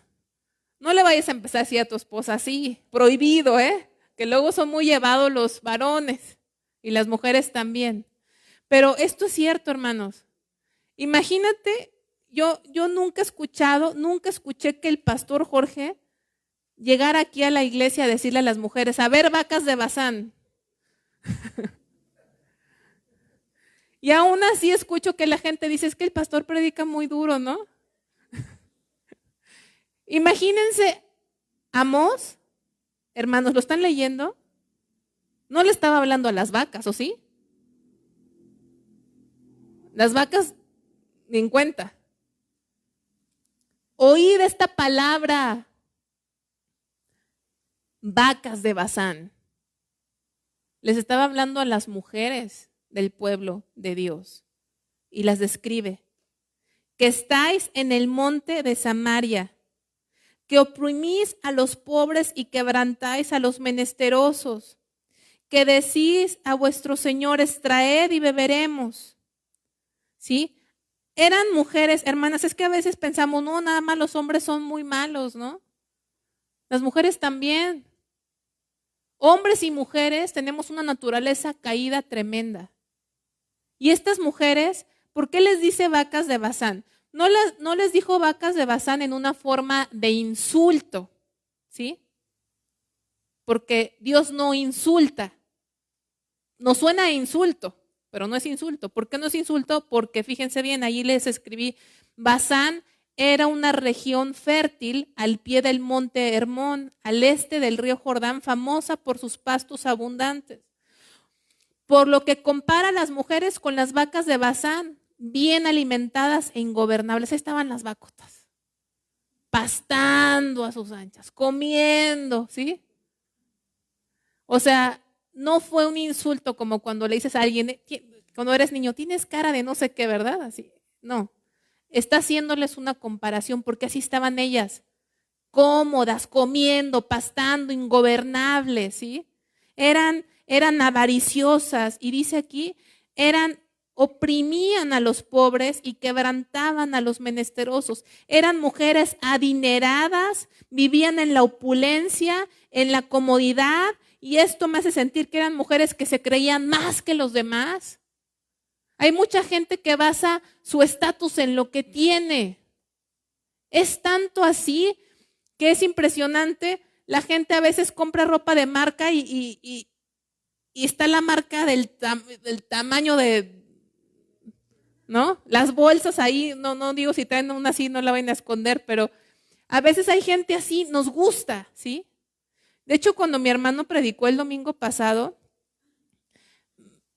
No le vayas a empezar así a tu esposa, así, prohibido, que luego son muy llevados los varones y las mujeres también. Pero esto es cierto, hermanos. Imagínate, yo nunca escuché que el pastor Jorge llegara aquí a la iglesia a decirle a las mujeres, a ver, vacas de Basán. Y aún así escucho que la gente dice, es que el pastor predica muy duro, ¿no? Imagínense, Amós, hermanos, ¿lo están leyendo? No le estaba hablando a las vacas, ¿o sí? Las vacas, ni en cuenta. Oíd esta palabra, vacas de Basán. Les estaba hablando a las mujeres del pueblo de Dios y las describe. Que estáis en el monte de Samaria, que oprimís a los pobres y quebrantáis a los menesterosos, que decís a vuestros señores, traed y beberemos. ¿Sí? Eran mujeres, hermanas, es que a veces pensamos, no, nada más los hombres son muy malos, ¿no? Las mujeres también. Hombres y mujeres tenemos una naturaleza caída tremenda. Y estas mujeres, ¿por qué les dice vacas de Basán? No les dijo vacas de Basán en una forma de insulto, ¿sí? Porque Dios no insulta. Nos suena a insulto, pero no es insulto. ¿Por qué no es insulto? Porque fíjense bien, ahí les escribí, Basán era una región fértil al pie del monte Hermón, al este del río Jordán, famosa por sus pastos abundantes. Por lo que compara a las mujeres con las vacas de Basán, bien alimentadas e ingobernables. Ahí estaban las vacotas, pastando a sus anchas, comiendo, ¿sí? O sea, no fue un insulto como cuando le dices a alguien, cuando eres niño, tienes cara de no sé qué, ¿verdad? Así, no. Está haciéndoles una comparación porque así estaban ellas, cómodas, comiendo, pastando, ingobernables, ¿sí? Eran avariciosas y dice aquí, oprimían a los pobres y quebrantaban a los menesterosos. Eran mujeres adineradas, vivían en la opulencia, en la comodidad, y esto me hace sentir que eran mujeres que se creían más que los demás. Hay mucha gente que basa su estatus en lo que tiene. Es tanto así que es impresionante. La gente a veces compra ropa de marca y está la marca del tamaño de, ¿no? Las bolsas ahí, no digo si traen una así, no la vayan a esconder, pero a veces hay gente así, nos gusta, ¿sí? De hecho, cuando mi hermano predicó el domingo pasado,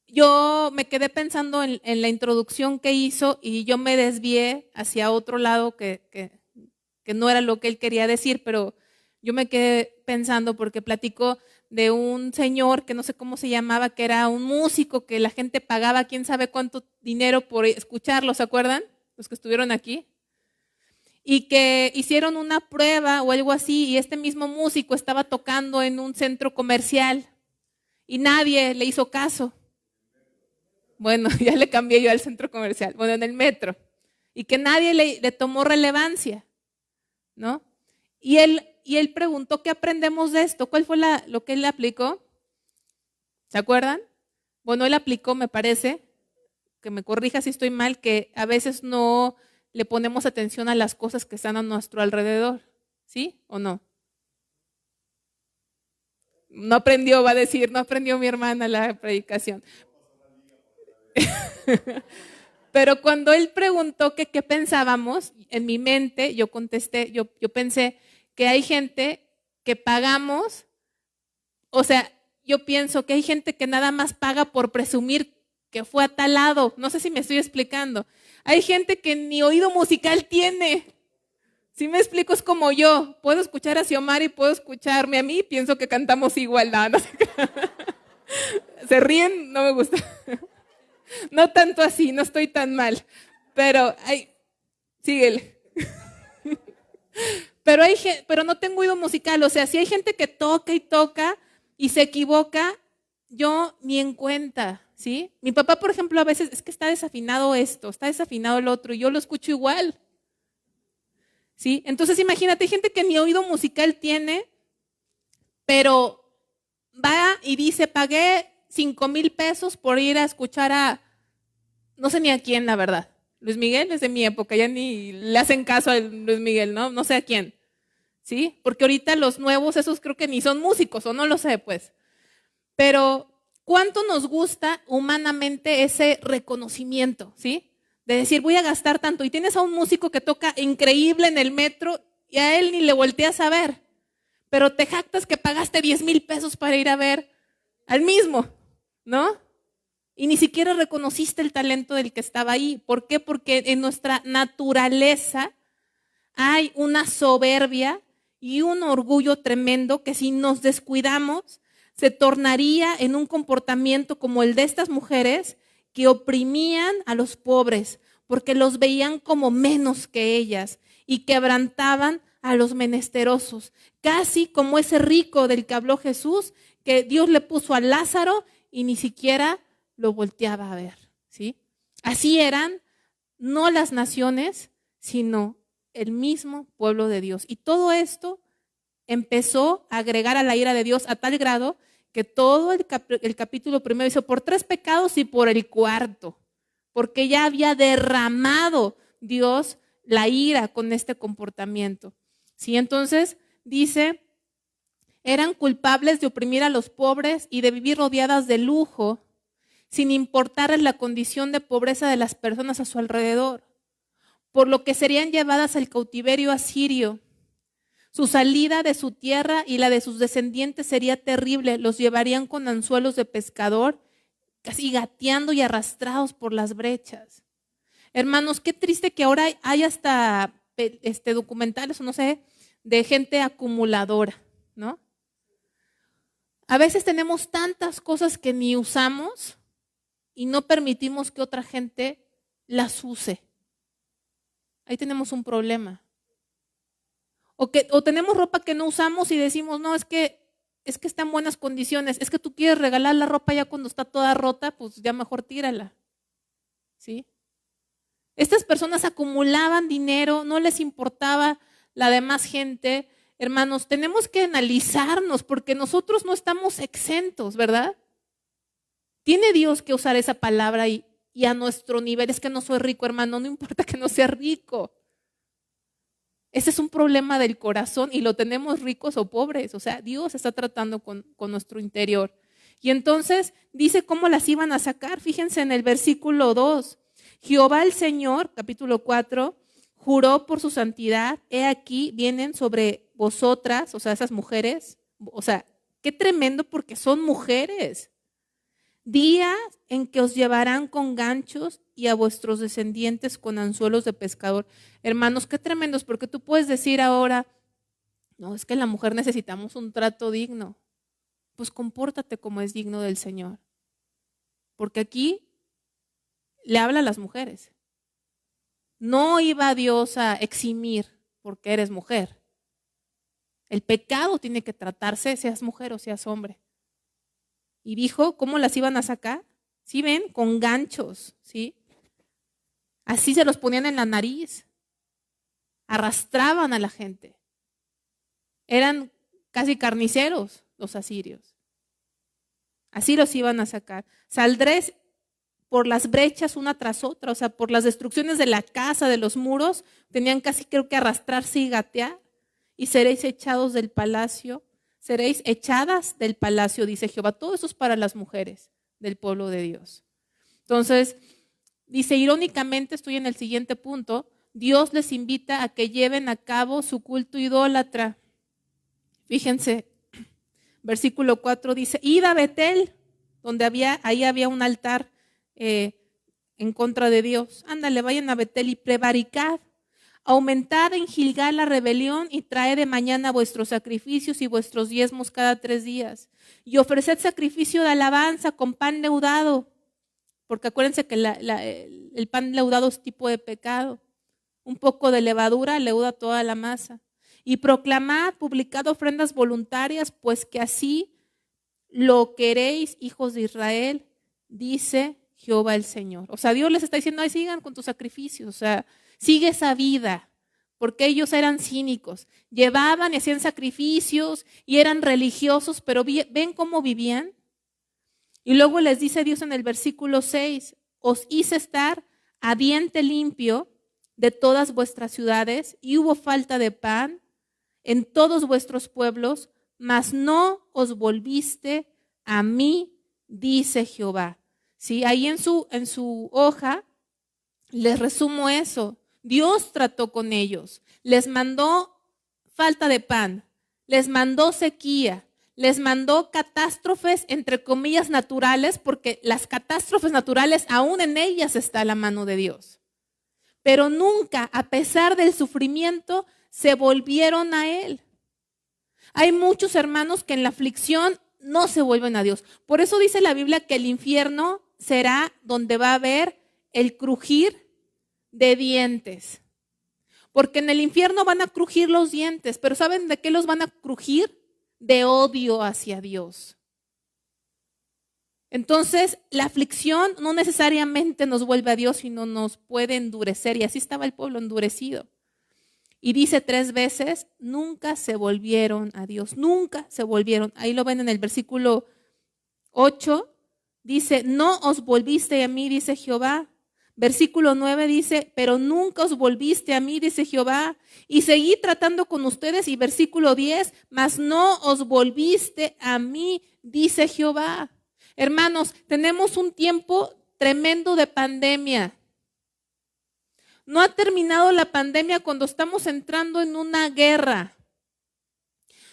yo me quedé pensando en la introducción que hizo y yo me desvié hacia otro lado que no era lo que él quería decir, pero yo me quedé pensando porque platicó de un señor que no sé cómo se llamaba, que era un músico que la gente pagaba quién sabe cuánto dinero por escucharlo, ¿se acuerdan? Los que estuvieron aquí. Y que hicieron una prueba o algo así y este mismo músico estaba tocando en un centro comercial y nadie le hizo caso. Bueno, ya le cambié yo al centro comercial, bueno, en el metro. Y que nadie le tomó relevancia, ¿no? Y él preguntó, ¿qué aprendemos de esto? ¿Cuál fue lo que él le aplicó? ¿Se acuerdan? Bueno, él aplicó, me parece, que me corrija si estoy mal, que a veces no le ponemos atención a las cosas que están a nuestro alrededor. ¿Sí o no? No aprendió, va a decir, no aprendió mi hermana la predicación. Pero cuando él preguntó que qué pensábamos, en mi mente yo contesté, yo pensé que hay gente que pagamos, o sea, yo pienso que hay gente que nada más paga por presumir que fue a tal lado. No sé si me estoy explicando. Hay gente que ni oído musical tiene. Si me explico, es como yo. Puedo escuchar a Xiomara y puedo escucharme a mí, pienso que cantamos igual. No sé. Se ríen, no me gusta. No tanto así, no estoy tan mal. Pero, síguele. Pero no tengo oído musical. O sea, si hay gente que toca y toca y se equivoca, yo ni en cuenta, ¿sí? Mi papá, por ejemplo, a veces es que está desafinado esto, está desafinado el otro, y yo lo escucho igual, ¿sí? Entonces, imagínate, hay gente que ni oído musical tiene, pero va y dice, pagué 5,000 pesos por ir a escuchar a, no sé ni a quién, la verdad. Luis Miguel es de mi época, ya ni le hacen caso a Luis Miguel, ¿no? No sé a quién, ¿sí? Porque ahorita los nuevos, esos creo que ni son músicos, o no lo sé, pues. Pero, ¿cuánto nos gusta humanamente ese reconocimiento, ¿sí? De decir, voy a gastar tanto. Y tienes a un músico que toca increíble en el metro y a él ni le volteas a ver. Pero te jactas que pagaste 10,000 pesos para ir a ver al mismo, ¿no? Y ni siquiera reconociste el talento del que estaba ahí. ¿Por qué? Porque en nuestra naturaleza hay una soberbia y un orgullo tremendo que si nos descuidamos se tornaría en un comportamiento como el de estas mujeres que oprimían a los pobres porque los veían como menos que ellas y quebrantaban a los menesterosos, casi como ese rico del que habló Jesús, que Dios le puso a Lázaro y ni siquiera lo volteaba a ver, ¿sí? Así eran no las naciones, sino el mismo pueblo de Dios. Y todo esto empezó a agregar a la ira de Dios a tal grado que todo el capítulo primero dice, por 3 pecados y por el cuarto, porque ya había derramado Dios la ira con este comportamiento. ¿Sí? Entonces dice, eran culpables de oprimir a los pobres y de vivir rodeadas de lujo, sin importar la condición de pobreza de las personas a su alrededor, por lo que serían llevadas al cautiverio asirio. Su salida de su tierra y la de sus descendientes sería terrible. Los llevarían con anzuelos de pescador, casi gateando y arrastrados por las brechas. Hermanos, qué triste que ahora hay hasta documentales, o no sé, de gente acumuladora, ¿no? A veces tenemos tantas cosas que ni usamos y no permitimos que otra gente las use. Ahí tenemos un problema. O tenemos ropa que no usamos y decimos, no, es que está en buenas condiciones. Es que tú quieres regalar la ropa ya cuando está toda rota, pues ya mejor tírala. ¿Sí? Estas personas acumulaban dinero, no les importaba la demás gente. Hermanos, tenemos que analizarnos porque nosotros no estamos exentos, ¿verdad? Tiene Dios que usar esa palabra y a nuestro nivel. Es que no soy rico, hermano, no importa que no sea rico. Ese es un problema del corazón y lo tenemos ricos o pobres. O sea, Dios está tratando con nuestro interior. Y entonces dice cómo las iban a sacar. Fíjense en el versículo 2. Jehová el Señor, capítulo 4, juró por su santidad. He aquí vienen sobre vosotras, o sea, esas mujeres. O sea, qué tremendo porque son mujeres. Días en que os llevarán con ganchos y a vuestros descendientes con anzuelos de pescador. Hermanos, qué tremendos, porque tú puedes decir ahora, no, es que la mujer necesitamos un trato digno. Pues compórtate como es digno del Señor. Porque aquí le habla a las mujeres. No iba Dios a eximir porque eres mujer. El pecado tiene que tratarse, seas mujer o seas hombre. Y dijo, ¿cómo las iban a sacar? ¿Sí ven? Con ganchos, ¿sí? Así se los ponían en la nariz. Arrastraban a la gente. Eran casi carniceros los asirios. Así los iban a sacar. Saldréis por las brechas una tras otra, o sea, por las destrucciones de la casa, de los muros, tenían casi creo que arrastrarse y gatear, y seréis echados del palacio, seréis echadas del palacio, dice Jehová. Todo eso es para las mujeres del pueblo de Dios. Entonces, dice, irónicamente, estoy en el siguiente punto, Dios les invita a que lleven a cabo su culto idólatra. Fíjense, versículo 4 dice, id a Betel, donde ahí había un altar en contra de Dios. Ándale, vayan a Betel y prevaricad. Aumentad en Gilgal la rebelión y traed de mañana vuestros sacrificios y vuestros diezmos cada 3 días. Y ofreced sacrificio de alabanza con pan leudado, porque acuérdense que el pan leudado es tipo de pecado. Un poco de levadura leuda toda la masa. Y proclamad, publicad ofrendas voluntarias, pues que así lo queréis, hijos de Israel, dice Jehová el Señor. O sea, Dios les está diciendo, ay, sigan con tus sacrificios, o sea, sigue esa vida, porque ellos eran cínicos, llevaban y hacían sacrificios y eran religiosos, pero ven cómo vivían. Y luego les dice Dios en el versículo 6, os hice estar a diente limpio de todas vuestras ciudades y hubo falta de pan en todos vuestros pueblos, mas no os volviste a mí, dice Jehová. ¿Sí? Ahí en su hoja les resumo eso. Dios trató con ellos, les mandó falta de pan, les mandó sequía, les mandó catástrofes, entre comillas, naturales, porque las catástrofes naturales, aún en ellas está la mano de Dios. Pero nunca, a pesar del sufrimiento, se volvieron a Él. Hay muchos hermanos que en la aflicción no se vuelven a Dios. Por eso dice la Biblia que el infierno será donde va a haber el crujir de dientes. Porque en el infierno van a crujir los dientes, pero ¿saben de qué los van a crujir? De odio hacia Dios. Entonces, la aflicción no necesariamente nos vuelve a Dios, sino nos puede endurecer. Y así estaba el pueblo endurecido. Y dice 3 veces, nunca se volvieron a Dios, nunca se volvieron. Ahí lo ven en el versículo 8, dice, no os volviste a mí, dice Jehová. Versículo 9 dice, pero nunca os volviste a mí, dice Jehová. Y seguí tratando con ustedes. Y versículo 10, mas no os volviste a mí, dice Jehová. Hermanos, tenemos un tiempo tremendo de pandemia. No ha terminado la pandemia cuando estamos entrando en una guerra.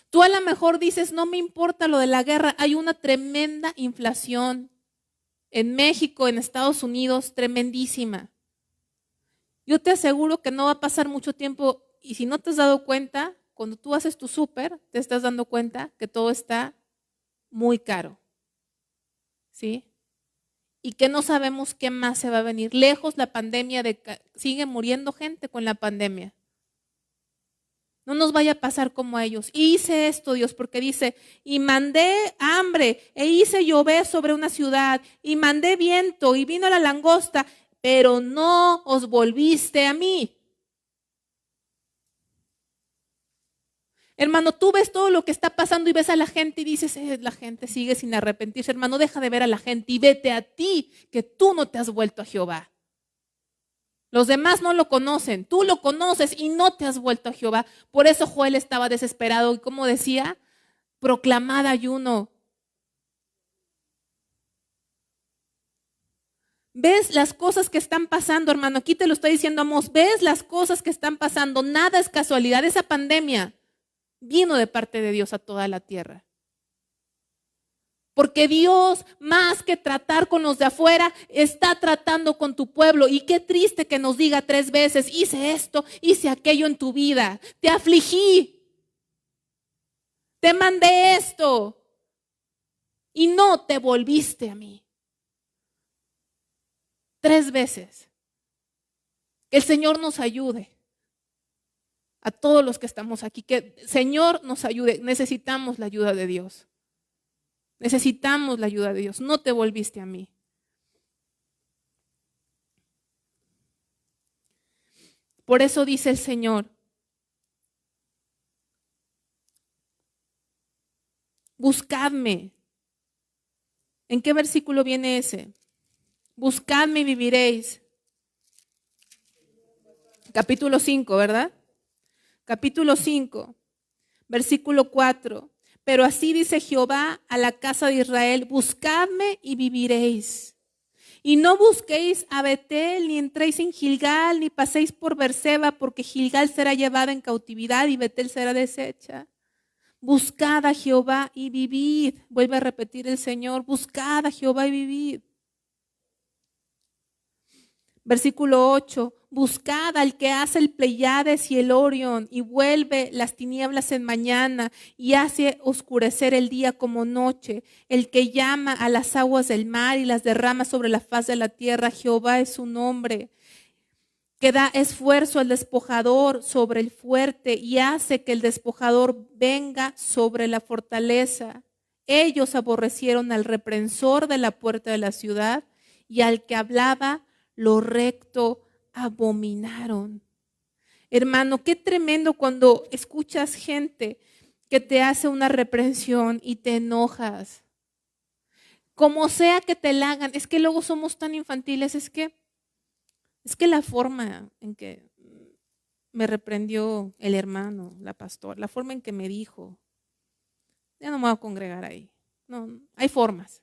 Tú a lo mejor dices, no me importa lo de la guerra, hay una tremenda inflación en México, en Estados Unidos, tremendísima. Yo te aseguro que no va a pasar mucho tiempo y si no te has dado cuenta, cuando tú haces tu súper, te estás dando cuenta que todo está muy caro. ¿Sí? Y que no sabemos qué más se va a venir. Lejos la pandemia, sigue muriendo gente con la pandemia. No nos vaya a pasar como a ellos. Hice esto, Dios, porque dice, y mandé hambre, e hice llover sobre una ciudad, y mandé viento, y vino la langosta, pero no os volviste a mí. Hermano, tú ves todo lo que está pasando y ves a la gente y dices, la gente sigue sin arrepentirse. Hermano, deja de ver a la gente y vete a ti, que tú no te has vuelto a Jehová. Los demás no lo conocen, tú lo conoces y no te has vuelto a Jehová. Por eso Joel estaba desesperado y como decía, proclamad ayuno. ¿Ves las cosas que están pasando, hermano? Aquí te lo estoy diciendo Amós, ves las cosas que están pasando, nada es casualidad. Esa pandemia vino de parte de Dios a toda la tierra. Porque Dios, más que tratar con los de afuera, está tratando con tu pueblo. Y qué triste que nos diga 3 veces, hice esto, hice aquello en tu vida, te afligí, te mandé esto y no te volviste a mí. 3 veces. Que el Señor nos ayude. A todos los que estamos aquí, que el Señor nos ayude. Necesitamos la ayuda de Dios. Necesitamos la ayuda de Dios. No te volviste a mí. Por eso dice el Señor, buscadme ¿En qué versículo viene ese? Buscadme y viviréis. Capítulo 5, ¿verdad? Capítulo 5, versículo 4. Pero así dice Jehová a la casa de Israel, buscadme y viviréis. Y no busquéis a Betel, ni entréis en Gilgal, ni paséis por Berseba, porque Gilgal será llevada en cautividad y Betel será deshecha. Buscad a Jehová y vivid. Vuelve a repetir el Señor, buscad a Jehová y vivid. Versículo 8, buscad al que hace el Pleiades y el Orión y vuelve las tinieblas en mañana y hace oscurecer el día como noche, el que llama a las aguas del mar y las derrama sobre la faz de la tierra. Jehová es su nombre, que da esfuerzo al despojador sobre el fuerte y hace que el despojador venga sobre la fortaleza. Ellos aborrecieron al reprensor de la puerta de la ciudad y al que hablaba lo recto abominaron. Hermano, qué tremendo cuando escuchas gente que te hace una reprensión y te enojas. Como sea que te la hagan, es que luego somos tan infantiles, es que la forma en que me reprendió el hermano, la pastora, la forma en que me dijo, ya no me voy a congregar ahí. No, hay formas.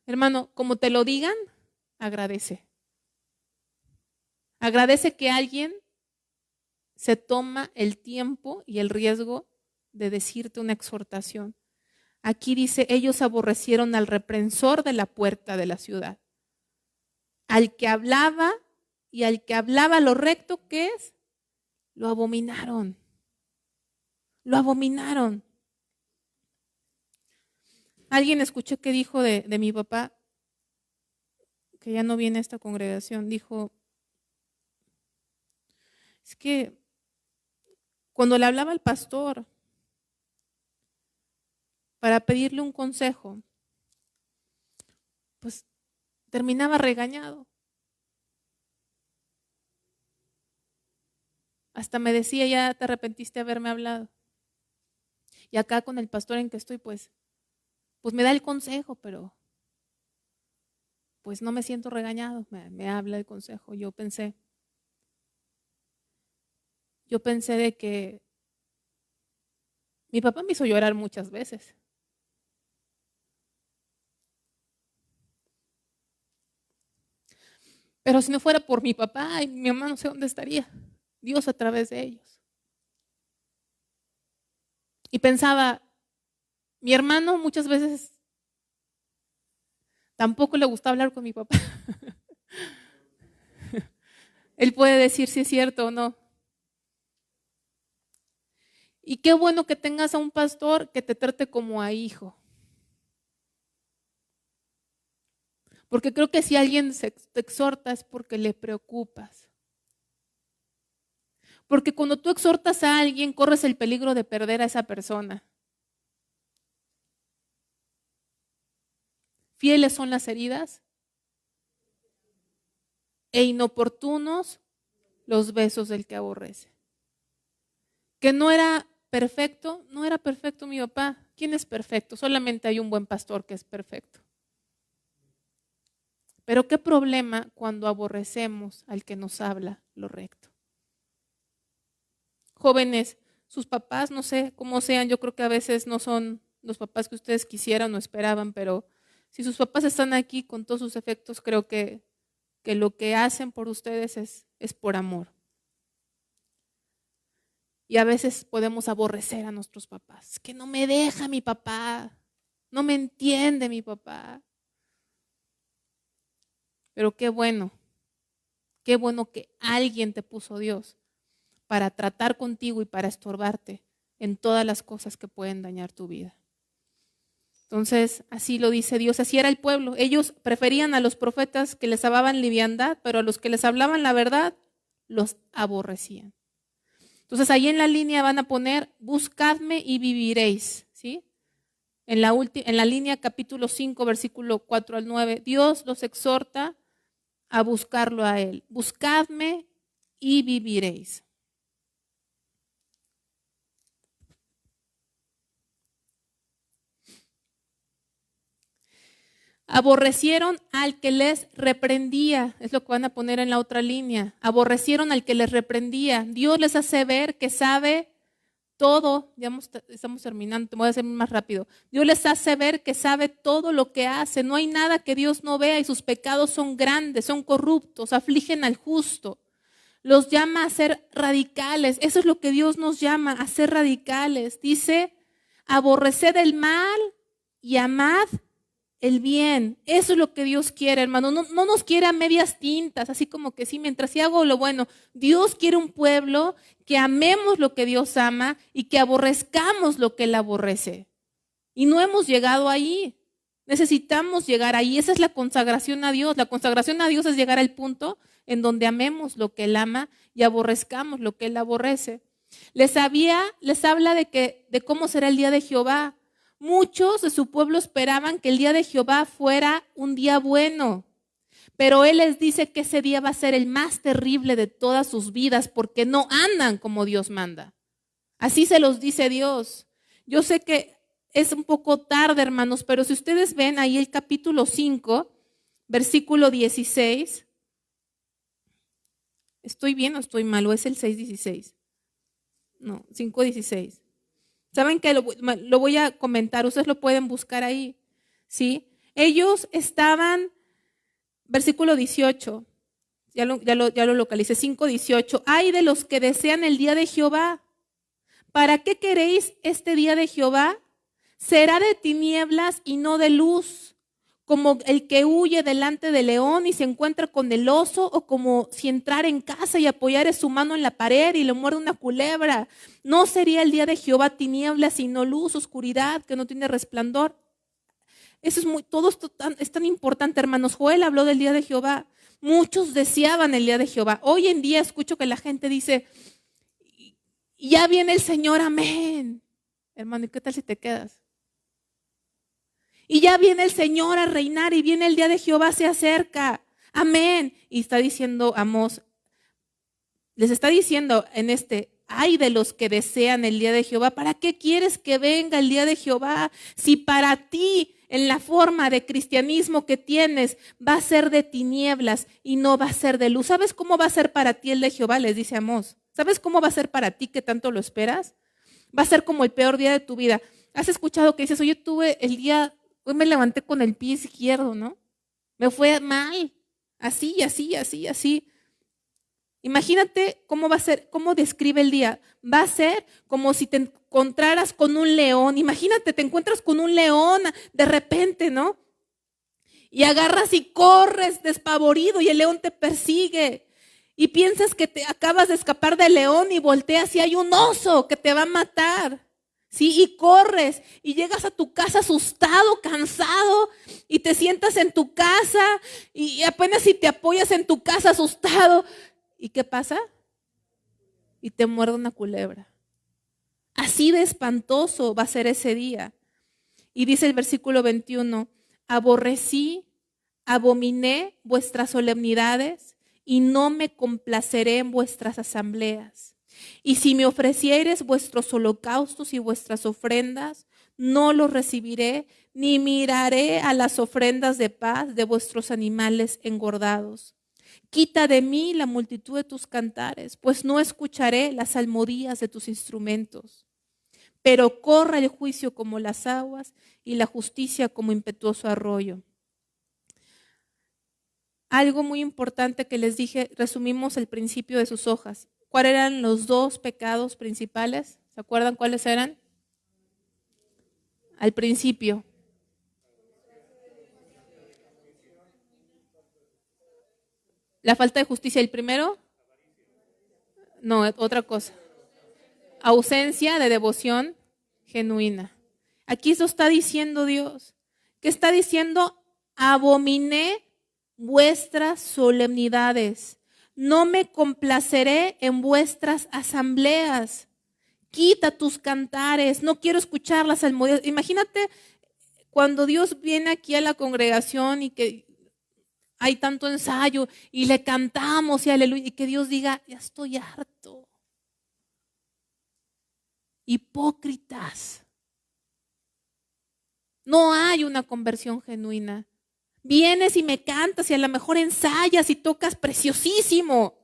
Hermano, como te lo digan, agradece. Agradece que alguien se toma el tiempo y el riesgo de decirte una exhortación. Aquí dice, ellos aborrecieron al reprensor de la puerta de la ciudad. Al que hablaba y al que hablaba lo recto, ¿qué es? Lo abominaron. Lo abominaron. Alguien escuché que dijo de mi papá, que ya no viene a esta congregación, dijo, es que cuando le hablaba al pastor para pedirle un consejo, pues terminaba regañado. Hasta me decía, ya te arrepentiste de haberme hablado. Y acá con el pastor en que estoy, pues me da el consejo, pero pues no me siento regañado, me habla el consejo. Yo pensé de que mi papá me hizo llorar muchas veces. Pero si no fuera por mi papá y mi mamá, no sé dónde estaría. Dios a través de ellos. Y pensaba, mi hermano muchas veces tampoco le gusta hablar con mi papá. Él puede decir si es cierto o no. Y qué bueno que tengas a un pastor que te trate como a hijo. Porque creo que si alguien te exhorta es porque le preocupas. Porque cuando tú exhortas a alguien, corres el peligro de perder a esa persona. Fieles son las heridas e inoportunos los besos del que aborrece. Que no era perfecto mi papá. ¿Quién es perfecto? Solamente hay un buen pastor que es perfecto. Pero qué problema cuando aborrecemos al que nos habla lo recto. Jóvenes, sus papás, no sé cómo sean, yo creo que a veces no son los papás que ustedes quisieran o esperaban, pero si sus papás están aquí con todos sus efectos, creo que lo que hacen por ustedes es por amor. Y a veces podemos aborrecer a nuestros papás. Que no me deja mi papá, no me entiende mi papá. Pero qué bueno que alguien te puso Dios para tratar contigo y para estorbarte en todas las cosas que pueden dañar tu vida. Entonces, así lo dice Dios, así era el pueblo. Ellos preferían a los profetas que les hablaban liviandad, pero a los que les hablaban la verdad, los aborrecían. Entonces, ahí en la línea van a poner, buscadme y viviréis, ¿sí? En la línea capítulo 5, versículo 4 al 9, Dios los exhorta a buscarlo a Él. Buscadme y viviréis. Aborrecieron al que les reprendía. Es lo que van a poner en la otra línea. Aborrecieron al que les reprendía. Dios les hace ver que sabe todo. Ya estamos terminando, te voy a hacer más rápido. Dios les hace ver que sabe todo lo que hace. No hay nada que Dios no vea y sus pecados son grandes, son corruptos, afligen al justo. Los llama a ser radicales. Eso es lo que Dios nos llama, a ser radicales. Dice, aborreced el mal y amad el bien. Eso es lo que Dios quiere, hermano. No nos quiere a medias tintas, así como que sí, mientras sí hago lo bueno. Dios quiere un pueblo que amemos lo que Dios ama y que aborrezcamos lo que Él aborrece. Y no hemos llegado ahí. Necesitamos llegar ahí. Esa es la consagración a Dios. La consagración a Dios es llegar al punto en donde amemos lo que Él ama y aborrezcamos lo que Él aborrece. Les habla de cómo será el día de Jehová. Muchos de su pueblo esperaban que el día de Jehová fuera un día bueno, pero Él les dice que ese día va a ser el más terrible de todas sus vidas porque no andan como Dios manda. Así se los dice Dios. Yo sé que es un poco tarde, hermanos, pero si ustedes ven ahí el capítulo 5, versículo 16, ¿estoy bien o estoy mal? ¿O es el 6:16? No, 5:16. ¿Saben qué? Lo voy a comentar, ustedes lo pueden buscar ahí, ¿sí? Ellos estaban, versículo 18, ya lo localicé, 5:18. Ay de los que desean el día de Jehová. ¿Para qué queréis este día de Jehová? Será de tinieblas y no de luz, como el que huye delante del león y se encuentra con el oso, o como si entrara en casa y apoyara su mano en la pared y le muerde una culebra. ¿No sería el día de Jehová tinieblas y no luz, oscuridad que no tiene resplandor? Eso todo esto es tan importante, hermanos. Joel habló del día de Jehová. Muchos deseaban el día de Jehová. Hoy en día escucho que la gente dice, ya viene el Señor, amén. Hermano, ¿y qué tal si te quedas? Y ya viene el Señor a reinar y viene el día de Jehová, se acerca. Amén. Y está diciendo Amós, les está diciendo ay de los que desean el día de Jehová. ¿Para qué quieres que venga el día de Jehová? Si para ti, en la forma de cristianismo que tienes, va a ser de tinieblas y no va a ser de luz. ¿Sabes cómo va a ser para ti el de Jehová? Les dice Amós. ¿Sabes cómo va a ser para ti que tanto lo esperas? Va a ser como el peor día de tu vida. ¿Has escuchado que dices, oye, hoy me levanté con el pie izquierdo, ¿no? Me fue mal, así, así, así, así. Imagínate cómo va a ser, cómo describe el día. Va a ser como si te encontraras con un león. Imagínate, te encuentras con un león de repente, ¿no? Y agarras y corres despavorido y el león te persigue. Y piensas que te acabas de escapar del león y volteas y hay un oso que te va a matar. Sí, y corres y llegas a tu casa asustado, cansado, y te sientas en tu casa y apenas si te apoyas en tu casa asustado. ¿Y qué pasa? Y te muerde una culebra. Así de espantoso va a ser ese día. Y dice el versículo 21, abominé vuestras solemnidades y no me complaceré en vuestras asambleas. Y si me ofrecieres vuestros holocaustos y vuestras ofrendas, no los recibiré, ni miraré a las ofrendas de paz de vuestros animales engordados. Quita de mí la multitud de tus cantares, pues no escucharé las salmodías de tus instrumentos. Pero corra el juicio como las aguas y la justicia como impetuoso arroyo. Algo muy importante que les dije, resumimos el principio de sus hojas. ¿Cuáles eran los dos pecados principales? ¿Se acuerdan cuáles eran? Al principio. La falta de justicia. ¿El primero? No, otra cosa. Ausencia de devoción genuina. Aquí eso está diciendo Dios. ¿Qué está diciendo? Abominé vuestras solemnidades. No me complaceré en vuestras asambleas. Quita tus cantares. No quiero escuchar las salmodias. Imagínate cuando Dios viene aquí a la congregación y que hay tanto ensayo y le cantamos y aleluya, y que Dios diga, ya estoy harto. Hipócritas. No hay una conversión genuina. Vienes y me cantas y a lo mejor ensayas y tocas preciosísimo.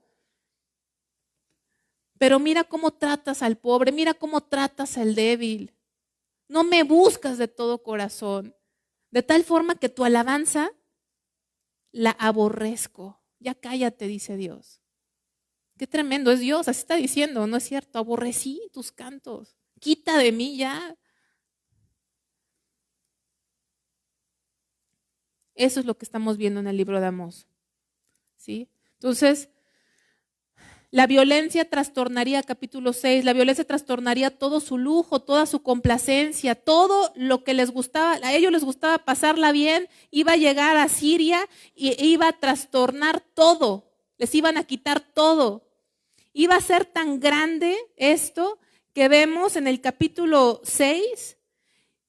Pero mira cómo tratas al pobre, mira cómo tratas al débil. No me buscas de todo corazón. De tal forma que tu alabanza la aborrezco. Ya cállate, dice Dios. Qué tremendo es Dios, así está diciendo, no es cierto, aborrecí tus cantos. Quita de mí ya. Eso es lo que estamos viendo en el libro de Amós. ¿Sí? Entonces, la violencia trastornaría, capítulo 6, la violencia trastornaría todo su lujo, toda su complacencia, todo lo que les gustaba, a ellos les gustaba pasarla bien, iba a llegar a Siria e iba a trastornar todo, les iban a quitar todo. Iba a ser tan grande esto que vemos en el capítulo 6,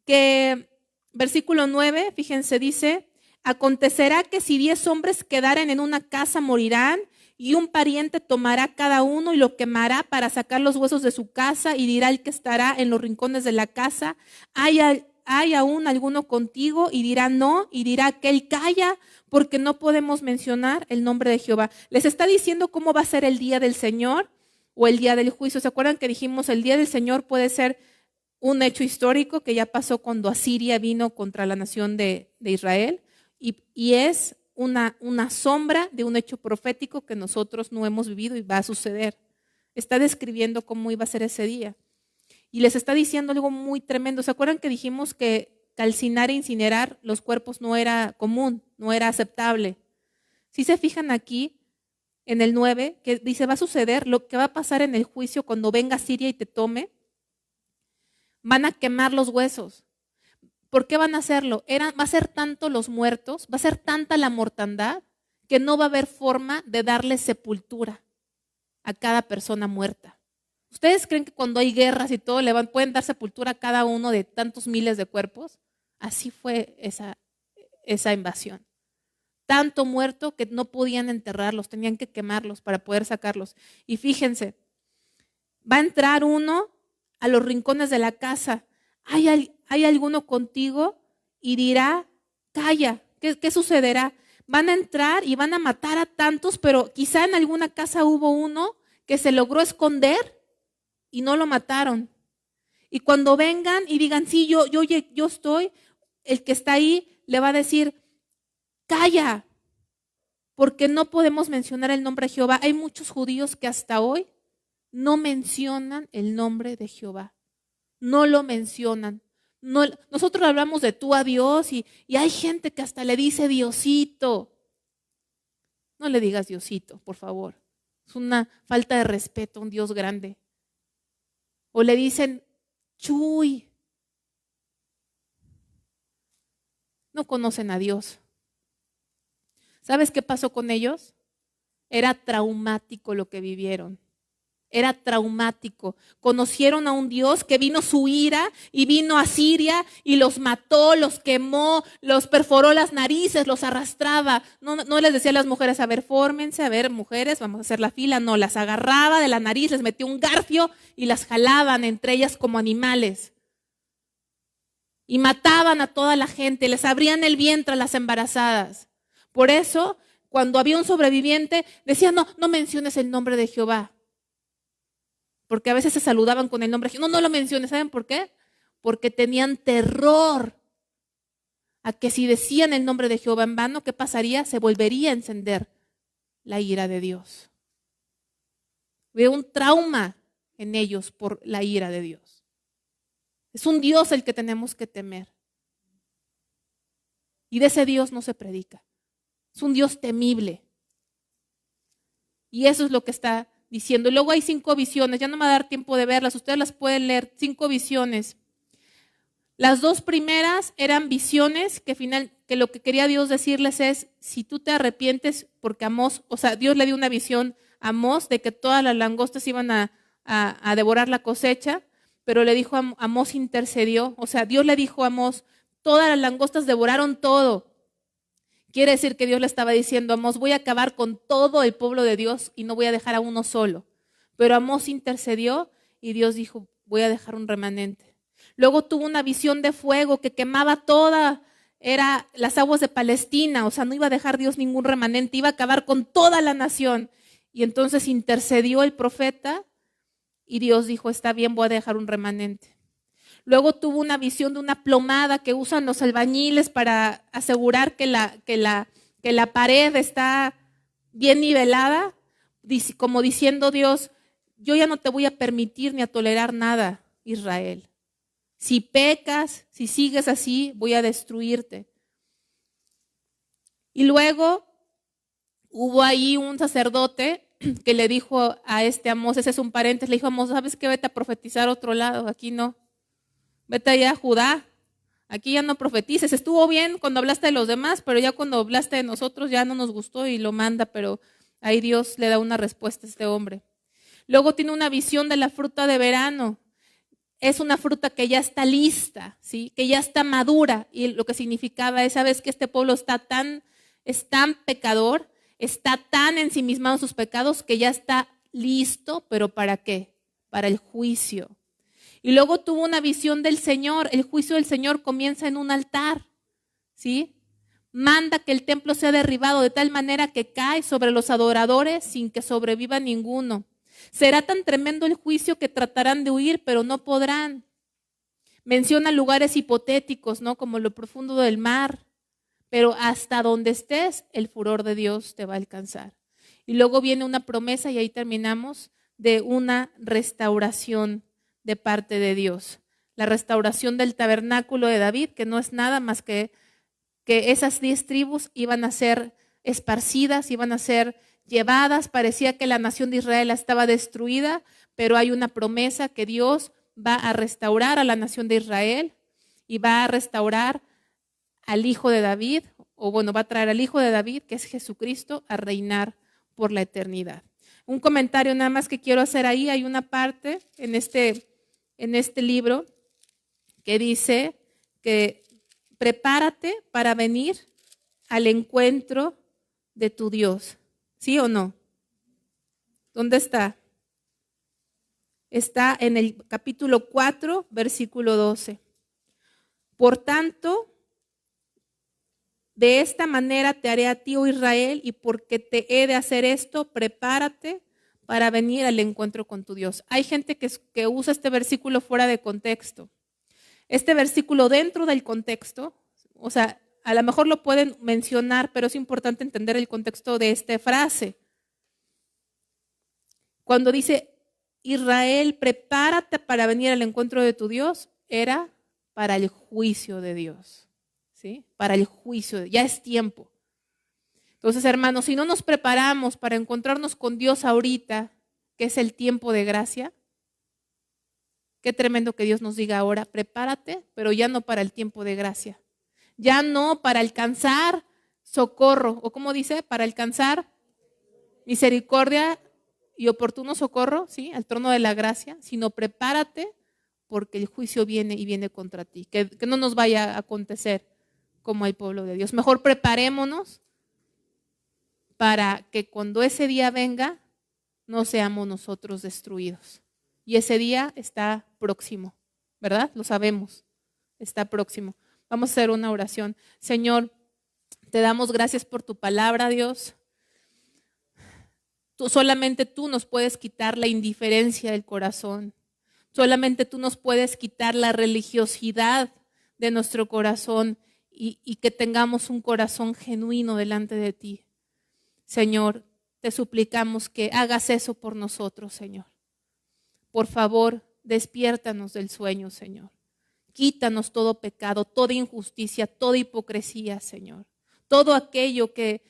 que versículo 9, fíjense, dice: acontecerá que si 10 hombres quedaren en una casa morirán, y un pariente tomará cada uno y lo quemará para sacar los huesos de su casa, y dirá el que estará en los rincones de la casa: ¿hay aún alguno contigo? Y dirá no, y dirá aquel: calla, porque no podemos mencionar el nombre de Jehová. Les está diciendo cómo va a ser el día del Señor o el día del juicio. ¿Se acuerdan que dijimos el día del Señor puede ser un hecho histórico que ya pasó cuando Asiria vino contra la nación de Israel? Y es una sombra de un hecho profético que nosotros no hemos vivido y va a suceder. Está describiendo cómo iba a ser ese día. Y les está diciendo algo muy tremendo. ¿Se acuerdan que dijimos que calcinar e incinerar los cuerpos no era común, no era aceptable? Si se fijan aquí en el 9, que dice: va a suceder lo que va a pasar en el juicio cuando venga Siria y te tome. Van a quemar los huesos. ¿Por qué van a hacerlo? Va a ser tanto los muertos, va a ser tanta la mortandad, que no va a haber forma de darle sepultura a cada persona muerta. ¿Ustedes creen que cuando hay guerras y todo pueden dar sepultura a cada uno de tantos miles de cuerpos? Así fue esa invasión. Tanto muerto que no podían enterrarlos, tenían que quemarlos para poder sacarlos. Y fíjense, va a entrar uno a los rincones de la casa. ¿Hay alguno contigo? Y dirá: calla. ¿Qué sucederá? Van a entrar y van a matar a tantos, pero quizá en alguna casa hubo uno que se logró esconder y no lo mataron. Y cuando vengan y digan: sí, yo estoy, el que está ahí le va a decir: calla, porque no podemos mencionar el nombre de Jehová. Hay muchos judíos que hasta hoy no mencionan el nombre de Jehová. No lo mencionan. No, nosotros hablamos de tú a Dios y hay gente que hasta le dice Diosito. No le digas Diosito, por favor. Es una falta de respeto a un Dios grande. O le dicen Chuy. No conocen a Dios. ¿Sabes qué pasó con ellos? Era traumático lo que vivieron. Era traumático. Conocieron a un Dios que vino su ira y vino a Siria y los mató, los quemó, los perforó las narices, los arrastraba. No les decía a las mujeres: a ver, fórmense, a ver, mujeres, vamos a hacer la fila. No, las agarraba de la nariz, les metía un garfio y las jalaban entre ellas como animales. Y mataban a toda la gente, les abrían el vientre a las embarazadas. Por eso, cuando había un sobreviviente, decían: no menciones el nombre de Jehová. Porque a veces se saludaban con el nombre de Jehová. No lo menciones. ¿Saben por qué? Porque tenían terror a que si decían el nombre de Jehová en vano, ¿qué pasaría? Se volvería a encender la ira de Dios. Veo un trauma en ellos por la ira de Dios. Es un Dios el que tenemos que temer. Y de ese Dios no se predica. Es un Dios temible. Y eso es lo que está diciendo. Y luego hay 5 visiones. Ya no me va a dar tiempo de verlas. Ustedes las pueden leer. 5 visiones. Las 2 primeras eran visiones que lo que quería Dios decirles es: si tú te arrepientes, porque Amós, o sea, Dios le dio una visión a Amós de que todas las langostas iban a devorar la cosecha, pero le dijo a Amós, intercedió. O sea, Dios le dijo a Amós: todas las langostas devoraron todo. Quiere decir que Dios le estaba diciendo a Amós: voy a acabar con todo el pueblo de Dios y no voy a dejar a uno solo. Pero Amós intercedió y Dios dijo: voy a dejar un remanente. Luego tuvo una visión de fuego que quemaba toda era las aguas de Palestina, o sea, no iba a dejar Dios ningún remanente, iba a acabar con toda la nación. Y entonces intercedió el profeta y Dios dijo, está bien, voy a dejar un remanente. Luego tuvo una visión de una plomada que usan los albañiles para asegurar que la pared está bien nivelada, como diciendo Dios, yo ya no te voy a permitir ni a tolerar nada, Israel. Si pecas, si sigues así, voy a destruirte. Y luego hubo ahí un sacerdote que le dijo a Amós, ese es un paréntesis, le dijo a Amós, ¿sabes qué? Vete a profetizar a otro lado, aquí no. Vete allá a Judá, aquí ya no profetices. Estuvo bien cuando hablaste de los demás, pero ya cuando hablaste de nosotros ya no nos gustó y lo manda, pero ahí Dios le da una respuesta a este hombre. Luego tiene una visión de la fruta de verano. Es una fruta que ya está lista, ¿sí? Que ya está madura. Y lo que significaba es, sabes que este pueblo es tan pecador, está tan ensimismado en sus pecados que ya está listo, pero ¿para qué? Para el juicio. Y luego tuvo una visión del Señor. El juicio del Señor comienza en un altar, ¿sí? Manda que el templo sea derribado de tal manera que cae sobre los adoradores sin que sobreviva ninguno. Será tan tremendo el juicio que tratarán de huir, pero no podrán. Menciona lugares hipotéticos, ¿no? Como lo profundo del mar. Pero hasta donde estés, el furor de Dios te va a alcanzar. Y luego viene una promesa, y ahí terminamos, de una restauración de parte de Dios. La restauración del tabernáculo de David, que no es nada más que esas 10 tribus iban a ser esparcidas, iban a ser llevadas. Parecía que la nación de Israel estaba destruida, pero hay una promesa que Dios va a restaurar a la nación de Israel y va a restaurar al hijo de David, o bueno, va a traer al hijo de David, que es Jesucristo, a reinar por la eternidad. Un comentario nada más que quiero hacer ahí. Hay una parte en este libro que dice que prepárate para venir al encuentro de tu Dios. ¿Sí o no? ¿Dónde está? Está en el capítulo 4, versículo 12. Por tanto, de esta manera te haré a ti, oh Israel, y porque te he de hacer esto, prepárate para venir al encuentro con tu Dios. Hay gente que usa este versículo fuera de contexto. Este versículo dentro del contexto, o sea, a lo mejor lo pueden mencionar, pero es importante entender el contexto de esta frase. Cuando dice, Israel, prepárate para venir al encuentro de tu Dios, era para el juicio de Dios, ¿sí? Para el juicio, ya es tiempo. Entonces, hermanos, si no nos preparamos para encontrarnos con Dios ahorita, que es el tiempo de gracia, qué tremendo que Dios nos diga ahora, prepárate, pero ya no para el tiempo de gracia. Ya no para alcanzar socorro, o como dice, para alcanzar misericordia y oportuno socorro, ¿sí? Al trono de la gracia, sino prepárate porque el juicio viene y viene contra ti. Que no nos vaya a acontecer como el pueblo de Dios. Mejor preparémonos para que cuando ese día venga, no seamos nosotros destruidos. Y ese día está próximo, ¿verdad? Lo sabemos, está próximo. Vamos a hacer una oración. Señor, te damos gracias por tu palabra, Dios. Solamente tú nos puedes quitar la indiferencia del corazón. Solamente tú nos puedes quitar la religiosidad de nuestro corazón y que tengamos un corazón genuino delante de ti. Señor, te suplicamos que hagas eso por nosotros, Señor. Por favor, despiértanos del sueño, Señor. Quítanos todo pecado, toda injusticia, toda hipocresía, Señor. Todo aquello que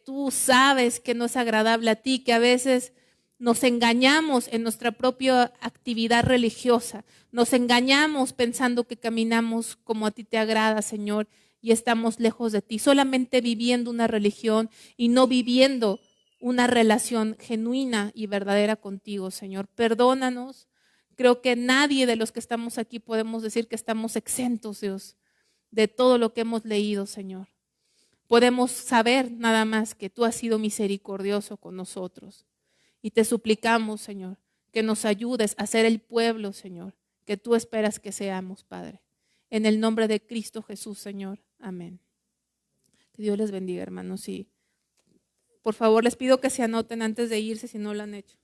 tú sabes que no es agradable a ti, que a veces nos engañamos en nuestra propia actividad religiosa. Nos engañamos pensando que caminamos como a ti te agrada, Señor, y estamos lejos de ti, solamente viviendo una religión y no viviendo una relación genuina y verdadera contigo, Señor. Perdónanos. Creo que nadie de los que estamos aquí podemos decir que estamos exentos, Dios, de todo lo que hemos leído, Señor. Podemos saber nada más que tú has sido misericordioso con nosotros. Y te suplicamos, Señor, que nos ayudes a ser el pueblo, Señor, que tú esperas que seamos, Padre. En el nombre de Cristo Jesús, Señor. Amén. Que Dios les bendiga, hermanos. Y por favor, les pido que se anoten antes de irse si no lo han hecho.